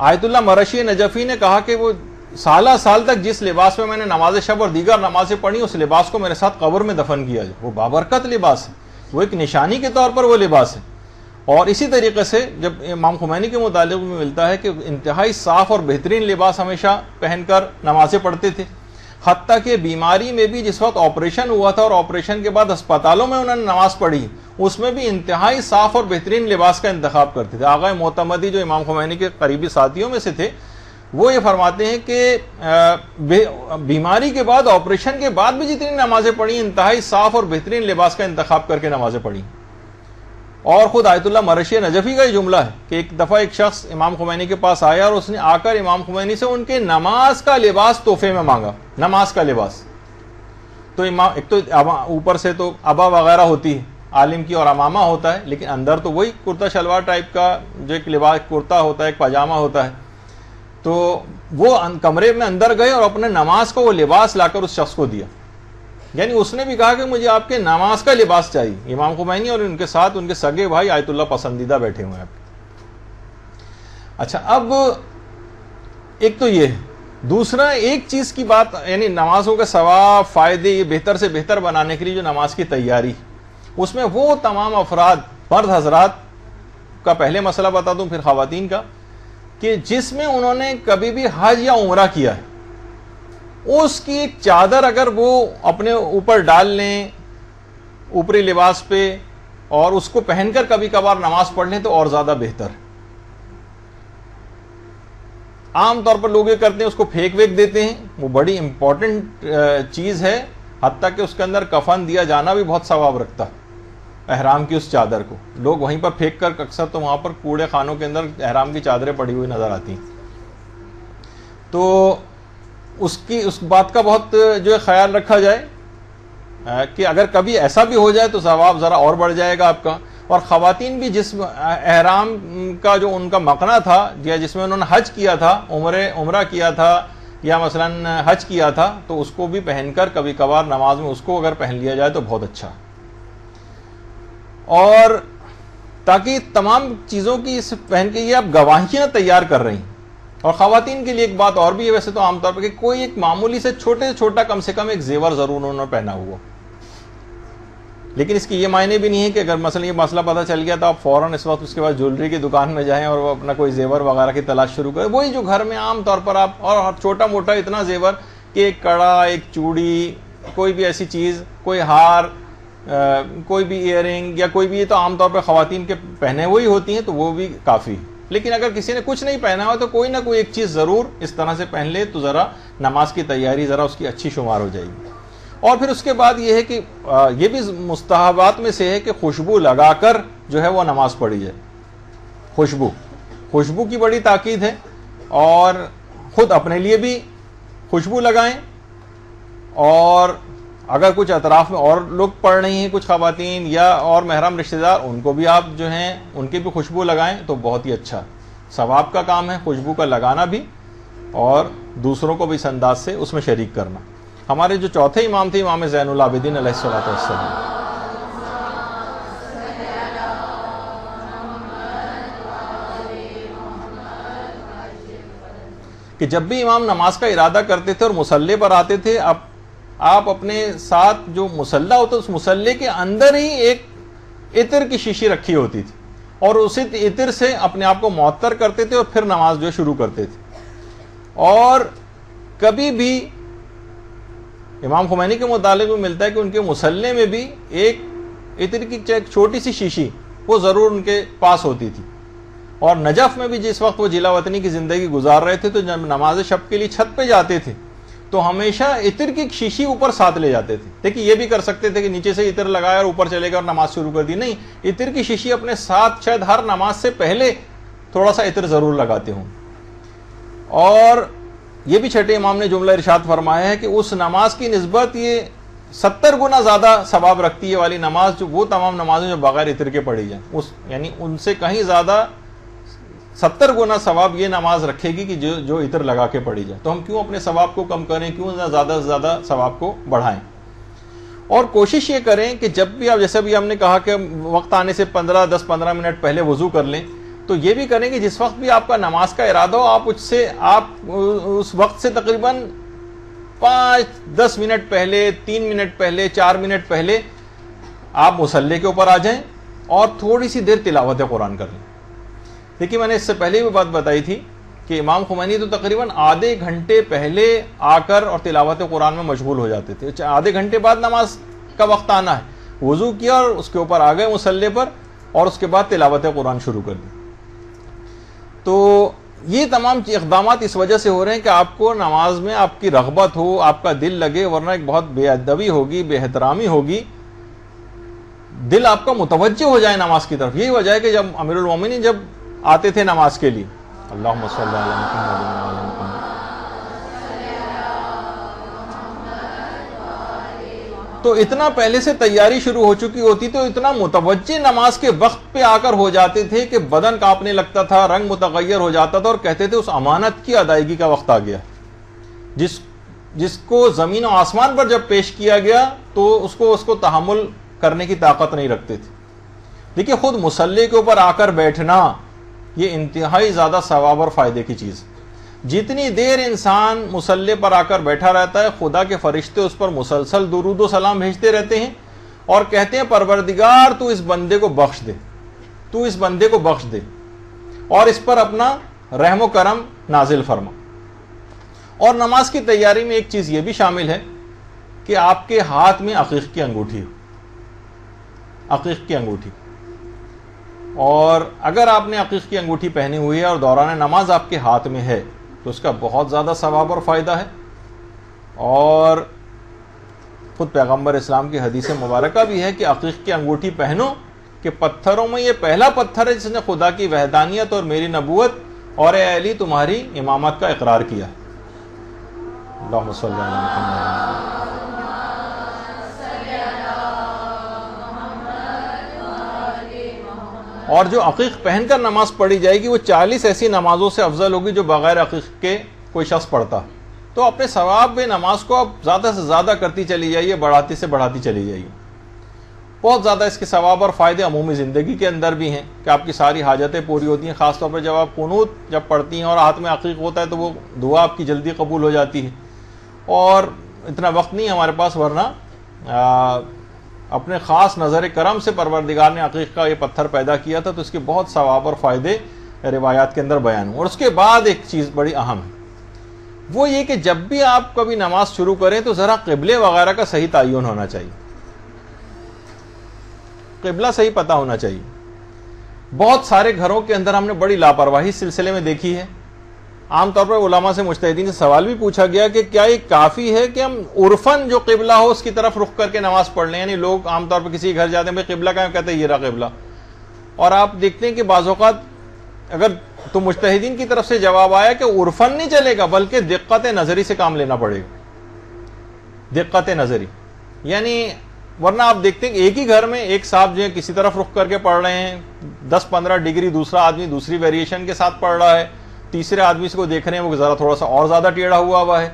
آیت اللہ مرشی نجفی نے کہا کہ وہ سال تک جس لباس میں نے نماز شب اور دیگر نمازیں پڑھی اس لباس کو میرے ساتھ قبر میں دفن کیا جائے. وہ بابرکت لباس ہے، وہ ایک نشانی کے طور پر وہ لباس ہے. اور اسی طریقے سے جب امام خمینی کے متعلق میں ملتا ہے کہ انتہائی صاف اور بہترین لباس ہمیشہ پہن کر نمازیں پڑھتے تھے، حتیٰ کہ بیماری میں بھی جس وقت آپریشن ہوا تھا اور آپریشن کے بعد اسپتالوں میں انہوں نے نماز پڑھی اس میں بھی انتہائی صاف اور بہترین لباس کا انتخاب کرتے تھے. آغا معتمدی جو امام خمینی کے قریبی ساتھیوں میں سے تھے وہ یہ فرماتے ہیں کہ بیماری کے بعد آپریشن کے بعد بھی جتنی نمازیں پڑھی انتہائی صاف اور بہترین لباس کا انتخاب کر کے نمازیں پڑھی. اور خود آیت اللہ مرشی نجفی کا یہ جملہ ہے کہ ایک دفعہ ایک شخص امام خمینی کے پاس آیا اور اس نے آ کر امام خمینی سے ان کے نماز کا لباس تحفے میں مانگا. نماز کا لباس تو امام ایک تو اوپر سے تو ابا وغیرہ ہوتی ہے عالم کی اور امامہ ہوتا ہے، لیکن اندر تو وہی کرتا شلوار ٹائپ کا جو ایک لباس کرتا ہوتا ہے، ایک پاجامہ ہوتا ہے. تو وہ کمرے میں اندر گئے اور اپنے نماز کا وہ لباس لا کر اس شخص کو دیا. یعنی اس نے بھی کہا کہ مجھے آپ کے نماز کا لباس چاہیے. امام خمینی اور ان کے ساتھ ان کے سگے بھائی آیت اللہ پسندیدہ بیٹھے ہوئے ہیں. اچھا اب ایک تو یہ دوسرا ایک چیز کی بات، یعنی نمازوں کے ثواب فائدے یہ بہتر سے بہتر بنانے کے لیے جو نماز کی تیاری اس میں وہ تمام افراد مرد حضرات کا پہلے مسئلہ بتا دوں پھر خواتین کا کہ جس میں انہوں نے کبھی بھی حج یا عمرہ کیا ہے اس کی ایک چادر اگر وہ اپنے اوپر ڈال لیں اوپری لباس پہ اور اس کو پہن کر کبھی کبھار نماز پڑھ لیں تو اور زیادہ بہتر. عام طور پر لوگ یہ کرتے ہیں اس کو پھینک ویک دیتے ہیں، وہ بڑی امپورٹنٹ چیز ہے، حتیٰ کہ اس کے اندر کفن دیا جانا بھی بہت ثواب رکھتا ہے. احرام کی اس چادر کو لوگ وہیں پر پھینک کر اکثر تو وہاں پر کوڑے خانوں کے اندر احرام کی چادریں پڑی ہوئی نظر آتی ہیں. تو اس بات کا بہت جو ہے خیال رکھا جائے کہ اگر کبھی ایسا بھی ہو جائے تو ثواب ذرا اور بڑھ جائے گا آپ کا. اور خواتین بھی جس احرام کا جو ان کا مقنع تھا یا جس میں انہوں نے حج کیا تھا، عمرہ کیا تھا یا مثلا حج کیا تھا تو اس کو بھی پہن کر کبھی کبھار نماز میں اس کو اگر پہن لیا جائے تو بہت اچھا. اور تاکہ تمام چیزوں کی اس پہن کے یہ آپ گواہیاں تیار کر رہی ہیں. اور خواتین کے لیے ایک بات اور بھی ہے ویسے تو عام طور پر کہ کوئی ایک معمولی سے چھوٹے سے چھوٹا کم سے کم ایک زیور ضرور انہوں نے پہنا ہوا، لیکن اس کی یہ معنی بھی نہیں ہے کہ اگر مثلا یہ مسئلہ پتہ چل گیا تو آپ فوراً اس وقت اس کے بعد جیولری کی دکان میں جائیں اور وہ اپنا کوئی زیور وغیرہ کی تلاش شروع کریں. وہی جو گھر میں عام طور پر آپ اور چھوٹا موٹا اتنا زیور کہ ایک کڑا، ایک چوڑی، کوئی بھی ایسی چیز، کوئی ہار، کوئی بھی ایئر رنگ یا کوئی بھی، یہ تو عام طور پر خواتین کے پہنے ہوئی ہوتی ہیں تو وہ بھی کافی. لیکن اگر کسی نے کچھ نہیں پہنا ہوا تو کوئی نہ کوئی ایک چیز ضرور اس طرح سے پہن لے تو ذرا نماز کی تیاری ذرا اس کی اچھی شمار ہو جائے گی. اور پھر اس کے بعد یہ ہے کہ یہ بھی مستحبات میں سے ہے کہ خوشبو لگا کر جو ہے وہ نماز پڑھی جائے. خوشبو کی بڑی تاکید ہے اور خود اپنے لیے بھی خوشبو لگائیں اور اگر کچھ اطراف میں اور لوگ پڑھ رہی ہیں، کچھ خواتین یا اور محرم رشتہ دار، ان کو بھی آپ جو ہیں ان کی بھی خوشبو لگائیں تو بہت ہی اچھا ثواب کا کام ہے خوشبو کا لگانا بھی، اور دوسروں کو بھی اس انداز سے اس میں شریک کرنا۔ ہمارے جو چوتھے امام تھے امام زین العابدین علیہ الصلوۃ والسلام، کہ جب بھی امام نماز کا ارادہ کرتے تھے اور مصلی پر آتے تھے، آپ اپنے ساتھ جو مصلی ہوتا اس مصلی کے اندر ہی ایک عطر کی شیشی رکھی ہوتی تھی، اور اسی عطر سے اپنے آپ کو معطر کرتے تھے اور پھر نماز جو شروع کرتے تھے۔ اور کبھی بھی امام خمینی کے متعلق بھی ملتا ہے کہ ان کے مصلی میں بھی ایک عطر کی چھوٹی سی شیشی وہ ضرور ان کے پاس ہوتی تھی۔ اور نجف میں بھی جس وقت وہ جلا وطنی کی زندگی گزار رہے تھے تو جب نماز شب کے لیے چھت پہ جاتے تھے تو ہمیشہ عطر کی شیشی اوپر ساتھ لے جاتے تھے۔ دیکھیے یہ بھی کر سکتے تھے کہ نیچے سے عطر لگایا اور اوپر چلے گا اور نماز شروع کر دی، نہیں، عطر کی شیشی اپنے ساتھ شاید ہر نماز سے پہلے تھوڑا سا عطر ضرور لگاتے ہوں۔ اور یہ بھی چھٹے امام نے جملہ ارشاد فرمایا ہے کہ اس نماز کی نسبت یہ 70 گنا زیادہ ثواب رکھتی ہے والی نماز جو وہ تمام نمازیں جو بغیر عطر کے پڑھی جائیں، یعنی ان سے کہیں زیادہ 70 گنا ثواب یہ نماز رکھے گی کہ جو عطر لگا کے پڑھی جائے۔ تو ہم کیوں اپنے ثواب کو کم کریں، کیوں زیادہ سے زیادہ ثواب کو بڑھائیں، اور کوشش یہ کریں کہ جب بھی آپ، جیسے بھی ہم نے کہا کہ وقت آنے سے 10-15 منٹ پہلے وضو کر لیں، تو یہ بھی کریں کہ جس وقت بھی آپ کا نماز کا ارادہ ہو آپ اس وقت سے تقریباً 5-10 منٹ پہلے، 3 منٹ پہلے، 4 منٹ پہلے آپ مصلی کے اوپر آ جائیں اور تھوڑی سی دیر تلاوت قرآن کر لیں۔ دیکھیے میں نے اس سے پہلے بھی بات بتائی تھی کہ امام خمینی تو تقریباً آدھے گھنٹے پہلے آ کر اور تلاوت قرآن میں مشغول ہو جاتے تھے۔ آدھے گھنٹے بعد نماز کا وقت آنا ہے، وضو کیا اور اس کے اوپر آ گئے مصلی پر، اور اس کے بعد تلاوت قرآن شروع کر دی۔ تو یہ تمام اقدامات اس وجہ سے ہو رہے ہیں کہ آپ کو نماز میں آپ کی رغبت ہو، آپ کا دل لگے، ورنہ ایک بہت بے ادبی ہوگی، بے احترامی ہوگی، دل آپ کا متوجہ ہو جائے نماز کی طرف۔ یہی وجہ ہے کہ جب امیر المومنین جب آتے تھے نماز کے لیے، اللہم صلی علی محمد وعلی محمد، تو اتنا پہلے سے تیاری شروع ہو چکی ہوتی، تو اتنا متوجہ نماز کے وقت پہ آ کر ہو جاتے تھے کہ بدن کانپنے لگتا تھا، رنگ متغیر ہو جاتا تھا، اور کہتے تھے اس امانت کی ادائیگی کا وقت آ گیا، جس کو زمین و آسمان پر جب پیش کیا گیا تو اس کو تحمل کرنے کی طاقت نہیں رکھتے تھے۔ دیکھیے خود مصلی کے اوپر آ کر بیٹھنا یہ انتہائی زیادہ ثواب اور فائدے کی چیز، جتنی دیر انسان مصلی پر آ کر بیٹھا رہتا ہے خدا کے فرشتے اس پر مسلسل درود و سلام بھیجتے رہتے ہیں اور کہتے ہیں پروردگار تو اس بندے کو بخش دے، تو اس بندے کو بخش دے اور اس پر اپنا رحم و کرم نازل فرما۔ اور نماز کی تیاری میں ایک چیز یہ بھی شامل ہے کہ آپ کے ہاتھ میں عقیق کی انگوٹھی ہو، عقیق کی انگوٹھی، اور اگر آپ نے عقیق کی انگوٹھی پہنی ہوئی ہے اور دوران نماز آپ کے ہاتھ میں ہے تو اس کا بہت زیادہ ثواب اور فائدہ ہے۔ اور خود پیغمبر اسلام کی حدیث مبارکہ بھی ہے کہ عقیق کی انگوٹھی پہنو کہ پتھروں میں یہ پہلا پتھر ہے جس نے خدا کی وحدانیت اور میری نبوت اور اے علی تمہاری امامت کا اقرار کیا۔ اللہم صلی علی محمد۔ اور جو عقیق پہن کر نماز پڑھی جائے گی وہ 40 ایسی نمازوں سے افضل ہوگی جو بغیر عقیق کے کوئی شخص پڑھتا۔ تو اپنے ثواب میں نماز کو آپ زیادہ سے زیادہ کرتی چلی جائیے، بڑھاتی سے بڑھاتی چلی جائیے۔ بہت زیادہ اس کے ثواب اور فائدے عمومی زندگی کے اندر بھی ہیں کہ آپ کی ساری حاجتیں پوری ہوتی ہیں، خاص طور پر جب آپ قنوت جب پڑھتی ہیں اور ہاتھ میں عقیق ہوتا ہے تو وہ دعا آپ کی جلدی قبول ہو جاتی ہے۔ اور اتنا وقت نہیں ہمارے پاس، ورنہ اپنے خاص نظر کرم سے پروردگار نے عقیق کا یہ پتھر پیدا کیا تھا، تو اس کے بہت ثواب اور فائدے روایات کے اندر بیان ہوں۔ اور اس کے بعد ایک چیز بڑی اہم ہے، وہ یہ کہ جب بھی آپ کبھی نماز شروع کریں تو ذرا قبلے وغیرہ کا صحیح تعین ہونا چاہیے، قبلہ صحیح پتہ ہونا چاہیے۔ بہت سارے گھروں کے اندر ہم نے بڑی لاپرواہی سلسلے میں دیکھی ہے۔ عام طور پر علماء سے مجتہدین سے سوال بھی پوچھا گیا کہ کیا یہ کافی ہے کہ ہم عرفاً جو قبلہ ہو اس کی طرف رخ کر کے نماز پڑھ لیں؟ یعنی لوگ عام طور پر کسی گھر جاتے ہیں، بھائی قبلہ کہاں، کہتے ہیں یہ رہا قبلہ، اور آپ دیکھتے ہیں کہ بعض اوقات اگر تو مجتہدین کی طرف سے جواب آیا کہ عرفاً نہیں چلے گا بلکہ دقت نظری سے کام لینا پڑے گا، دقت نظری، یعنی ورنہ آپ دیکھتے ہیں کہ ایک ہی گھر میں ایک صاحب جو ہے کسی طرف رخ کر کے پڑھ رہے ہیں 10-15 ڈگری، دوسرا آدمی دوسری ویریشن کے ساتھ پڑھ رہا ہے، تیسرے آدمی سے کو دیکھ رہے ہیں وہ ذرا تھوڑا سا اور زیادہ ٹیڑھا ہوا ہے،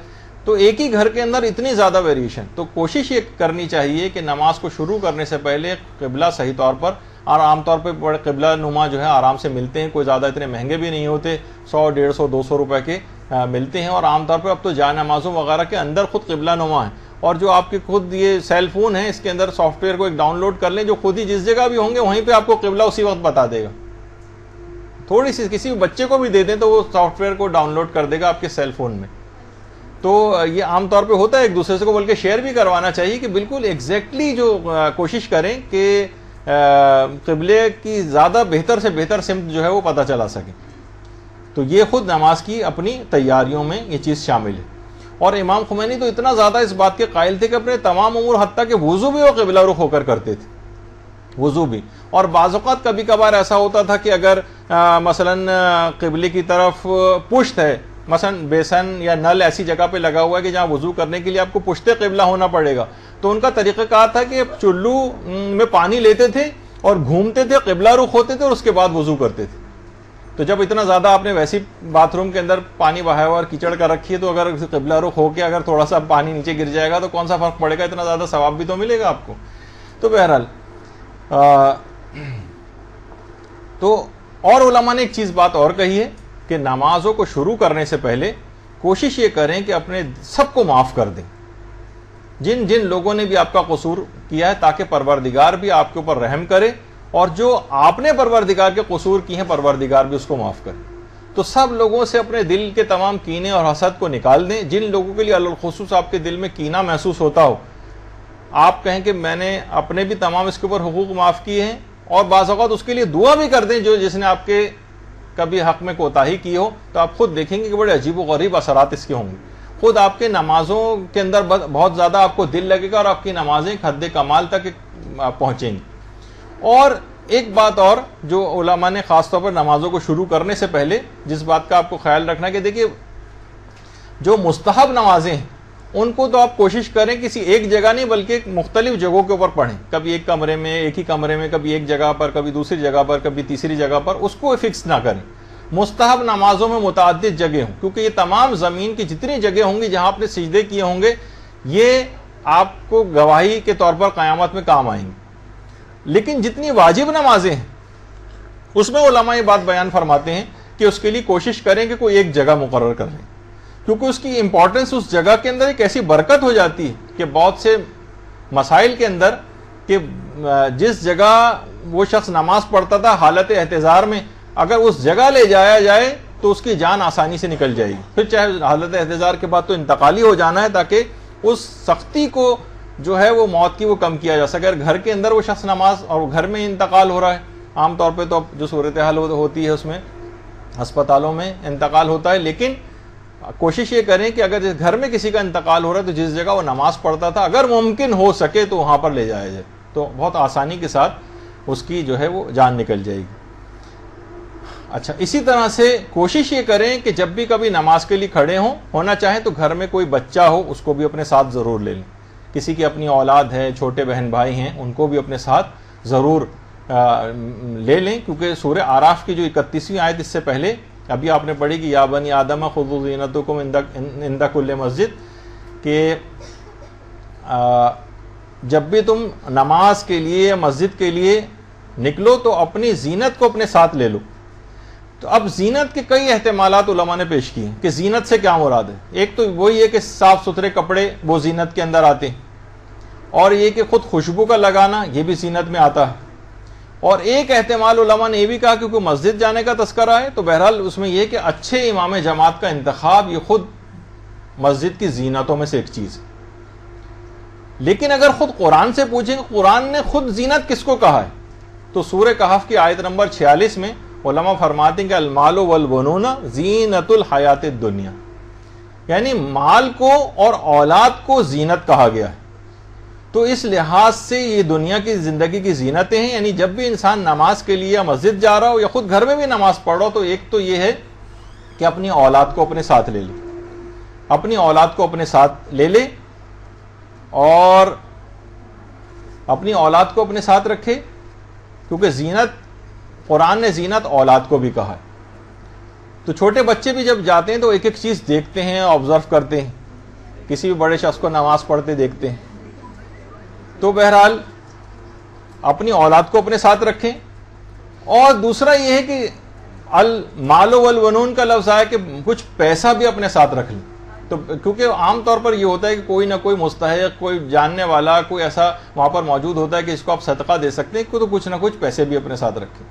تو ایک ہی گھر کے اندر اتنی زیادہ ویریشن. تو کوشش یہ کرنی چاہیے کہ نماز کو شروع کرنے سے پہلے قبلہ صحیح طور پر، اور عام طور پہ بڑے قبلہ نما جو ہے آرام سے ملتے ہیں، کوئی زیادہ اتنے مہنگے بھی نہیں ہوتے، 100 150 200 روپے کے ملتے ہیں، اور عام طور پہ اب تو جائے نمازوں وغیرہ کے اندر خود قبلہ نما ہے. اور جو آپ کے خود یہ سیل فون ہیں اس کے اندر سافٹ ویئر کو ایک ڈاؤن لوڈ کر لیں، جو خود ہی جس جگہ بھی ہوں گے وہیں پہ آپ کو قبلہ اسی وقت بتا دے گا. تھوڑی سی کسی بچے کو بھی دے دیں تو وہ سافٹ ویئر کو ڈاؤن لوڈ کر دے گا آپ کے سیل فون میں. تو یہ عام طور پہ ہوتا ہے، ایک دوسرے سے کو بلکہ شیئر بھی کروانا چاہیے کہ بالکل ایگزیکٹلی جو کوشش کریں کہ قبلے کی زیادہ بہتر سے بہتر سمت جو ہے وہ پتہ چلا سکے. تو یہ خود نماز کی اپنی تیاریوں میں یہ چیز شامل ہے. اور امام خمینی تو اتنا زیادہ اس بات کے قائل تھے کہ اپنے تمام امور حتیٰ کہ وضو بھی وہ قبلہ رخ ہو کر کرتے تھے، وضو بھی. اور بعض اوقات کبھی کبھار ایسا ہوتا تھا کہ اگر مثلا قبلے کی طرف پشت ہے، مثلا بیسن یا نل ایسی جگہ پہ لگا ہوا ہے کہ جہاں وضو کرنے کے لیے آپ کو پشت قبلہ ہونا پڑے گا، تو ان کا طریقہ کار تھا کہ چلو میں پانی لیتے تھے اور گھومتے تھے، قبلہ رخ ہوتے تھے اور اس کے بعد وضو کرتے تھے. تو جب اتنا زیادہ آپ نے ویسی باتھ روم کے اندر پانی بہایا ہوا اور کیچڑ کر رکھی ہے، تو اگر قبلہ رخ ہو کے اگر تھوڑا سا پانی نیچے گر جائے گا تو کون سا فرق پڑے گا، اتنا زیادہ ثواب بھی تو ملے گا آپ کو. تو بہرحال تو اور علماء نے ایک چیز بات اور کہی ہے کہ نمازوں کو شروع کرنے سے پہلے کوشش یہ کریں کہ اپنے سب کو معاف کر دیں، جن جن لوگوں نے بھی آپ کا قصور کیا ہے، تاکہ پروردگار بھی آپ کے اوپر رحم کرے، اور جو آپ نے پروردگار کے قصور کی ہیں پروردگار بھی اس کو معاف کرے. تو سب لوگوں سے اپنے دل کے تمام کینے اور حسد کو نکال دیں. جن لوگوں کے لیے الخصوص آپ کے دل میں کینہ محسوس ہوتا ہو، آپ کہیں کہ میں نے اپنے بھی تمام اس کے اوپر حقوق معاف کیے ہیں، اور بعض اوقات اس کے لیے دعا بھی کر دیں جو جس نے آپ کے کبھی حق میں کوتاہی کی ہو. تو آپ خود دیکھیں گے کہ بڑے عجیب و غریب اثرات اس کے ہوں گے. خود آپ کے نمازوں کے اندر بہت زیادہ آپ کو دل لگے گا، اور آپ کی نمازیں حد کمال تک پہنچیں گی. اور ایک بات اور جو علماء نے خاص طور پر نمازوں کو شروع کرنے سے پہلے جس بات کا آپ کو خیال رکھنا ہے کہ دیکھیے جو مستحب نمازیں ہیں ان کو تو آپ کوشش کریں کسی ایک جگہ نہیں بلکہ مختلف جگہوں کے اوپر پڑھیں. کبھی ایک کمرے میں، ایک ہی کمرے میں، کبھی ایک جگہ پر، کبھی دوسری جگہ پر، کبھی تیسری جگہ پر، اس کو فکس نہ کریں. مستحب نمازوں میں متعدد جگہ ہوں، کیونکہ یہ تمام زمین کی جتنی جگہ ہوں گی جہاں آپ نے سجدے کیے ہوں گے یہ آپ کو گواہی کے طور پر قیامت میں کام آئیں گے. لیکن جتنی واجب نمازیں ہیں اس میں علماء یہ بات بیان فرماتے ہیں کہ اس کے لیے کوشش کریں کہ کوئی ایک جگہ مقرر کر لیں، کیونکہ اس کی امپورٹنس اس جگہ کے اندر ایک ایسی برکت ہو جاتی ہے کہ بہت سے مسائل کے اندر کہ جس جگہ وہ شخص نماز پڑھتا تھا حالت احتضار میں، اگر اس جگہ لے جایا جائے تو اس کی جان آسانی سے نکل جائے گی. پھر چاہے حالت احتضار کے بعد تو انتقالی ہو جانا ہے تاکہ اس سختی کو جو ہے وہ موت کی وہ کم کیا جا سکے. اگر گھر کے اندر وہ شخص نماز اور گھر میں انتقال ہو رہا ہے، عام طور پہ تو اب جو صورتحال ہوتی ہے اس میں ہسپتالوں میں انتقال ہوتا ہے، لیکن کوشش یہ کریں کہ اگر گھر میں کسی کا انتقال ہو رہا ہے تو جس جگہ وہ نماز پڑھتا تھا اگر ممکن ہو سکے تو وہاں پر لے جایا جائے، تو بہت آسانی کے ساتھ اس کی جو ہے وہ جان نکل جائے گی. اچھا، اسی طرح سے کوشش یہ کریں کہ جب بھی کبھی نماز کے لیے کھڑے ہونا چاہیں تو گھر میں کوئی بچہ ہو اس کو بھی اپنے ساتھ ضرور لے لیں. کسی کی اپنی اولاد ہے، چھوٹے بہن بھائی ہیں، ان کو بھی اپنے ساتھ ضرور لے لیں، کیونکہ سورہ اعراف کی جو 31ویں آیت اس سے پہلے ابھی آپ نے پڑھی کہ یا بنی آدم خذوا زینتکم عند کل مسجد، کہ جب بھی تم نماز کے لیے مسجد کے لیے نکلو تو اپنی زینت کو اپنے ساتھ لے لو. تو اب زینت کے کئی احتمالات علماء نے پیش کیے کہ زینت سے کیا مراد ہے. ایک تو وہی ہے کہ صاف ستھرے کپڑے وہ زینت کے اندر آتے ہیں، اور یہ کہ خود خوشبو کا لگانا یہ بھی زینت میں آتا ہے. اور ایک احتمال علماء نے یہ بھی کہا کیونکہ مسجد جانے کا تذکرہ ہے تو بہرحال اس میں یہ کہ اچھے امام جماعت کا انتخاب یہ خود مسجد کی زینتوں میں سے ایک چیز ہے. لیکن اگر خود قرآن سے پوچھیں کہ قرآن نے خود زینت کس کو کہا ہے تو سورہ کہف کی آیت نمبر 46 میں علماء فرماتے ہیں کہ المال والبنون زینت الحیات الدنیا، یعنی مال کو اور اولاد کو زینت کہا گیا ہے. تو اس لحاظ سے یہ دنیا کی زندگی کی زینتیں ہیں. یعنی جب بھی انسان نماز کے لیے مسجد جا رہا ہو یا خود گھر میں بھی نماز پڑھ رہا ہو تو ایک تو یہ ہے کہ اپنی اولاد کو اپنے ساتھ لے لے، اپنی اولاد کو اپنے ساتھ لے لے. اور اپنی اولاد کو اپنے ساتھ رکھے، کیونکہ زینت، قرآن نے زینت اولاد کو بھی کہا ہے۔ تو چھوٹے بچے بھی جب جاتے ہیں تو ایک ایک چیز دیکھتے ہیں، آبزرو کرتے ہیں، کسی بھی بڑے شخص کو نماز پڑھتے دیکھتے ہیں۔ تو بہرحال اپنی اولاد کو اپنے ساتھ رکھیں۔ اور دوسرا یہ ہے کہ المال والبنون کا لفظ آیا کہ کچھ پیسہ بھی اپنے ساتھ رکھ لیں۔ تو کیونکہ عام طور پر یہ ہوتا ہے کہ کوئی نہ کوئی مستحق، کوئی جاننے والا، کوئی ایسا وہاں پر موجود ہوتا ہے کہ اس کو آپ صدقہ دے سکتے ہیں، تو کچھ نہ کچھ پیسے بھی اپنے ساتھ رکھیں۔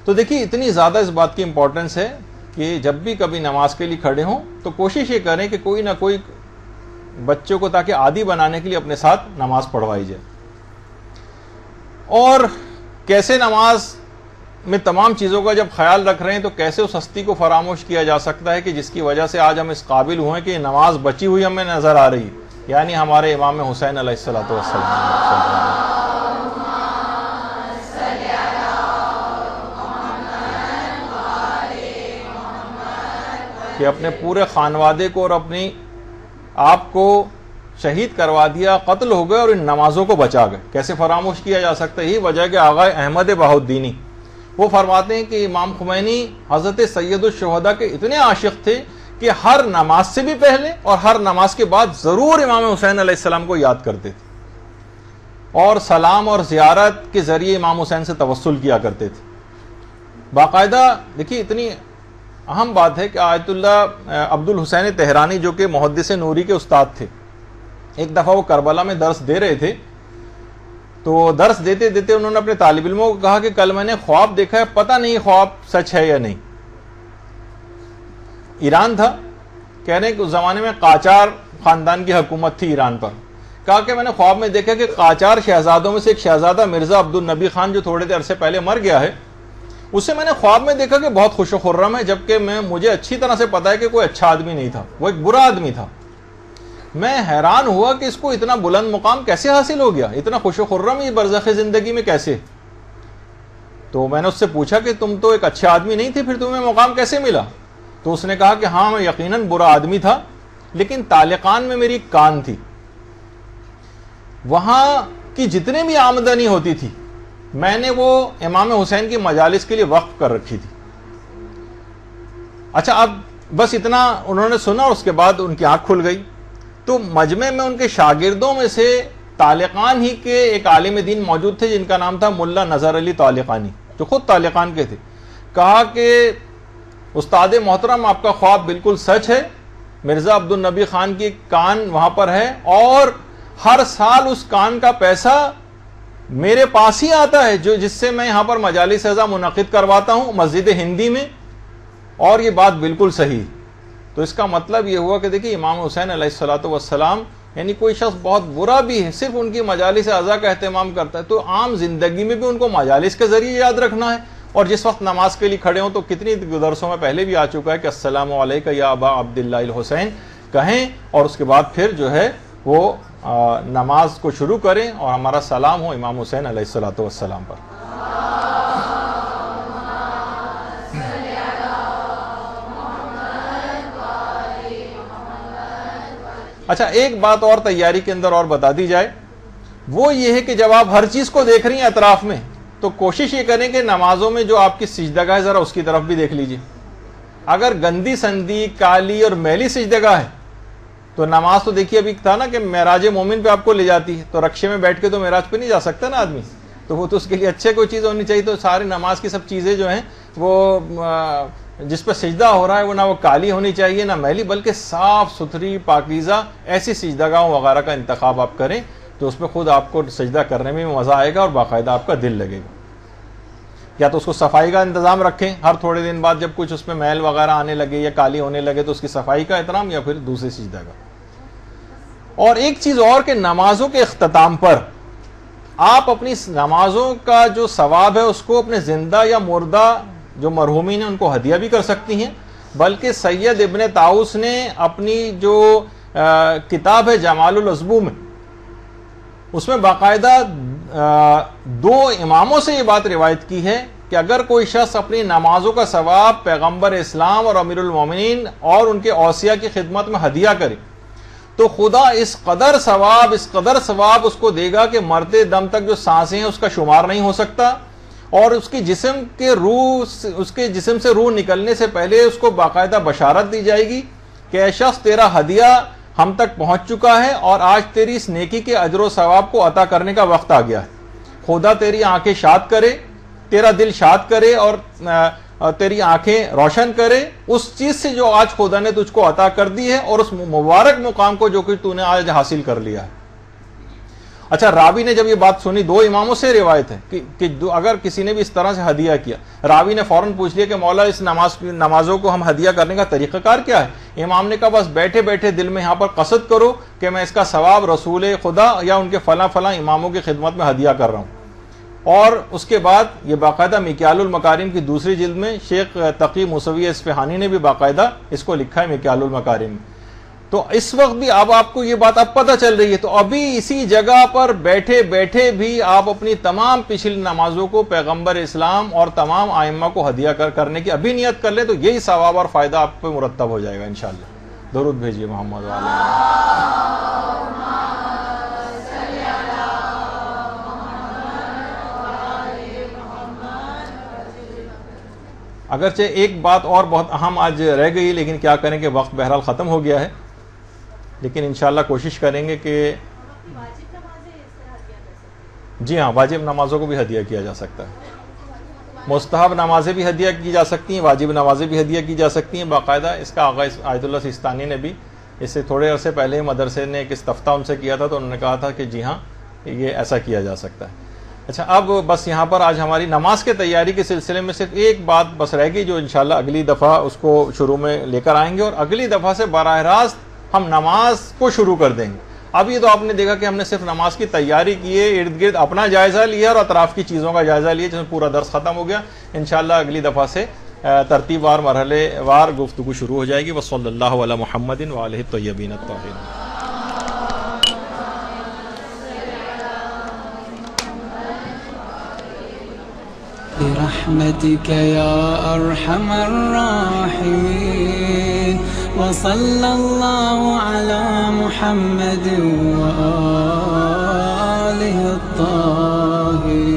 تو دیکھیے اتنی زیادہ اس بات کی امپورٹنس ہے کہ جب بھی کبھی نماز کے لیے کھڑے ہوں تو کوشش یہ کریں کہ کوئی نہ کوئی بچوں کو تاکہ عادی بنانے کے لیے اپنے ساتھ نماز پڑھوائی جائے۔ اور کیسے نماز میں تمام چیزوں کا جب خیال رکھ رہے ہیں تو کیسے اس ہستی کو فراموش کیا جا سکتا ہے کہ جس کی وجہ سے آج ہم اس قابل ہوئے کہ نماز بچی ہوئی ہمیں نظر آ رہی ہے، یعنی ہمارے امام حسین علیہ الصلوۃ والسلام، کہ اپنے پورے خانوادے کو اور اپنی آپ کو شہید کروا دیا، قتل ہو گئے اور ان نمازوں کو بچا گئے۔ کیسے فراموش کیا جا سکتا ہے؟ یہی وجہ ہے کہ آغا احمد بہاؤالدینی وہ فرماتے ہیں کہ امام خمینی حضرت سید الشہداء کے اتنے عاشق تھے کہ ہر نماز سے بھی پہلے اور ہر نماز کے بعد ضرور امام حسین علیہ السلام کو یاد کرتے تھے اور سلام اور زیارت کے ذریعے امام حسین سے توسل کیا کرتے تھے باقاعدہ۔ دیکھیے اتنی اہم بات ہے کہ آیت اللہ عبد الحسین تہرانی جو کہ محدث نوری کے استاد تھے، ایک دفعہ وہ کربلا میں درس دے رہے تھے، تو درس دیتے دیتے انہوں نے اپنے طالب علموں کو کہا کہ کل میں نے خواب دیکھا ہے، پتہ نہیں خواب سچ ہے یا نہیں۔ ایران تھا، کہہ رہے ہیں کہ اس زمانے میں قاجار خاندان کی حکومت تھی ایران پر۔ کہا کہ میں نے خواب میں دیکھا کہ قاجار شہزادوں میں سے ایک شہزادہ مرزا عبد النبی خان جو تھوڑے دیر عرصے پہلے مر گیا ہے، اسے میں نے خواب میں دیکھا کہ بہت خوش و خرم ہے، جبکہ مجھے اچھی طرح سے پتا ہے کہ کوئی اچھا آدمی نہیں تھا، وہ ایک برا آدمی تھا۔ میں حیران ہوا کہ اس کو اتنا بلند مقام کیسے حاصل ہو گیا، اتنا خوش و خرم یہ برزخ زندگی میں کیسے؟ تو میں نے اس سے پوچھا کہ تم تو ایک اچھا آدمی نہیں تھے، پھر تمہیں مقام کیسے ملا؟ تو اس نے کہا کہ ہاں میں یقیناً برا آدمی تھا، لیکن طالقان میں میری کان تھی، وہاں کی جتنے بھی آمدنی ہوتی تھی میں نے وہ امام حسین کی مجالس کے لیے وقف کر رکھی تھی۔ اچھا، اب بس اتنا انہوں نے سنا اور اس کے بعد ان کی آنکھ کھل گئی۔ تو مجمع میں ان کے شاگردوں میں سے طالقان ہی کے ایک عالم دین موجود تھے جن کا نام تھا ملا نظر علی طالقانی، جو خود طالقان کے تھے۔ کہا کہ استاد محترم، آپ کا خواب بالکل سچ ہے، مرزا عبد النبی خان کی کان وہاں پر ہے اور ہر سال اس کان کا پیسہ میرے پاس ہی آتا ہے، جس سے میں یہاں پر مجالس اعظم منعقد کرواتا ہوں مسجد ہندی میں، اور یہ بات بالکل صحیح۔ تو اس کا مطلب یہ ہوا کہ دیکھیے امام حسین علیہ الصلوۃ والسلام، یعنی کوئی شخص بہت برا بھی ہے، صرف ان کی مجالس اعضاء کا اہتمام کرتا ہے، تو عام زندگی میں بھی ان کو مجالس کے ذریعے یاد رکھنا ہے۔ اور جس وقت نماز کے لیے کھڑے ہوں تو کتنی درسوں میں پہلے بھی آ چکا ہے کہ السلام علیکہ یا ابا عبداللہ الحسین کہیں، اور اس کے بعد پھر جو ہے وہ نماز کو شروع کریں اور ہمارا سلام ہو امام حسین علیہ الصلوۃ والسلام پر۔ اچھا، ایک بات اور تیاری کے اندر اور بتا دی جائے، وہ یہ ہے کہ جب آپ ہر چیز کو دیکھ رہی ہیں اطراف میں، تو کوشش یہ کریں کہ نمازوں میں جو آپ کی سجدہ گاہ ہے ذرا اس کی طرف بھی دیکھ لیجئے۔ اگر گندی سندی کالی اور میلی سجدہ گاہ ہے تو نماز تو دیکھیے ابھی تھا نا کہ معراج مومن پہ آپ کو لے جاتی ہے، تو رکشے میں بیٹھ کے تو معراج پہ نہیں جا سکتا نا آدمی، تو وہ تو اس کے لیے اچھے کوئی چیز ہونی چاہیے۔ تو ساری نماز کی سب چیزیں جو ہیں وہ جس پہ سجدہ ہو رہا ہے وہ نہ وہ کالی ہونی چاہیے نہ میلی، بلکہ صاف ستھری پاکیزہ ایسی سجدہ گاہوں وغیرہ کا انتخاب آپ کریں تو اس پہ خود آپ کو سجدہ کرنے میں مزہ آئے گا اور باقاعدہ آپ کا دل لگے گا۔ یا تو اس کو صفائی کا انتظام رکھیں، ہر تھوڑے دن بعد جب کچھ اس میں میل وغیرہ آنے لگے یا کالی ہونے لگے تو اس کی صفائی کا احترام، یا پھر دوسرے سجدہ گاہ۔ اور ایک چیز اور کہ نمازوں کے اختتام پر آپ اپنی نمازوں کا جو ثواب ہے اس کو اپنے زندہ یا مردہ جو مرحومین ہیں ان کو ہدیہ بھی کر سکتی ہیں، بلکہ سید ابن طاؤس نے اپنی جو کتاب ہے جمال العظبو میں، اس میں باقاعدہ دو اماموں سے یہ بات روایت کی ہے کہ اگر کوئی شخص اپنی نمازوں کا ثواب پیغمبر اسلام اور امیر المومنین اور ان کے اوصیاء کی خدمت میں ہدیہ کرے تو خدا اس قدر ثواب اس کو دے گا کہ مرتے دم تک جو سانسیں ہیں اس کا شمار نہیں ہو سکتا، اور اس کے جسم سے روح نکلنے سے پہلے اس کو باقاعدہ بشارت دی جائے گی کہ اے شخص تیرا ہدیہ ہم تک پہنچ چکا ہے اور آج تیری اس نیکی کے اجر و ثواب کو عطا کرنے کا وقت آ گیا ہے۔ خدا تیری آنکھیں شاد کرے، تیرا دل شاد کرے اور تیری آنکھیں روشن کرے اس چیز سے جو آج خدا نے تجھ کو عطا کر دی ہے، اور اس مبارک مقام کو جو کہ تو نے آج حاصل کر لیا ہے۔ اچھا، راوی نے جب یہ بات سنی، دو اماموں سے روایت ہے کہ اگر کسی نے بھی اس طرح سے ہدیہ کیا، راوی نے فوراً پوچھ لیا کہ مولا اس نمازوں کو ہم ہدیہ کرنے کا طریقہ کار کیا ہے؟ امام نے کہا بس بیٹھے بیٹھے دل میں یہاں پر قصد کرو کہ میں اس کا ثواب رسول خدا یا ان کے فلاں فلاں اماموں کی خدمت میں ہدیہ کر رہا ہوں۔ اور اس کے بعد یہ باقاعدہ مکیال المکارم کی دوسری جلد میں شیخ تقی موسوی اصفہانی نے بھی باقاعدہ اس کو لکھا ہے مکیال المکارم میں۔ تو اس وقت بھی اب آپ کو یہ بات اب پتہ چل رہی ہے، تو ابھی اسی جگہ پر بیٹھے بیٹھے بھی آپ اپنی تمام پچھلی نمازوں کو پیغمبر اسلام اور تمام ائمہ کو ہدیہ کرنے کی ابھی نیت کر لیں، تو یہی ثواب اور فائدہ آپ پہ مرتب ہو جائے گا انشاءاللہ۔ درود بھیجیے محمد وعلیہ۔ اگرچہ ایک بات اور بہت اہم آج رہ گئی، لیکن کیا کریں کہ وقت بہرحال ختم ہو گیا ہے، لیکن انشاءاللہ کوشش کریں گے کہ جی ہاں، واجب نمازوں کو بھی ہدیہ کیا جا سکتا ہے، مستحب نمازیں بھی ہدیہ کی جا سکتی ہیں، واجب نمازیں بھی ہدیہ کی جا سکتی ہیں باقاعدہ۔ اس کا آغاز آیت اللہ سیستانی نے بھی اس سے تھوڑے عرصے پہلے مدرسے نے ایک استفتاء ان سے کیا تھا، تو انہوں نے کہا تھا کہ جی ہاں یہ ایسا کیا جا سکتا ہے۔ اچھا، اب بس یہاں پر آج ہماری نماز کے تیاری کے سلسلے میں صرف ایک بات بس رہ گئی، جو انشاءاللہ اگلی دفعہ اس کو شروع میں لے کر آئیں گے، اور اگلی دفعہ سے براہ راست ہم نماز کو شروع کر دیں گے۔ اب یہ تو آپ نے دیکھا کہ ہم نے صرف نماز کی تیاری کی ہے، ارد گرد اپنا جائزہ لیا اور اطراف کی چیزوں کا جائزہ لیا، جس میں پورا درس ختم ہو گیا۔ انشاءاللہ اگلی دفعہ سے ترتیب وار مرحلے وار گفتگو شروع ہو جائے گی۔ وصلی اللہ علی محمد وآلہ الطیبین الطاہرین۔ برحمتك يا أرحم الراحمين، وصلى الله على محمد وآله الطاهرين۔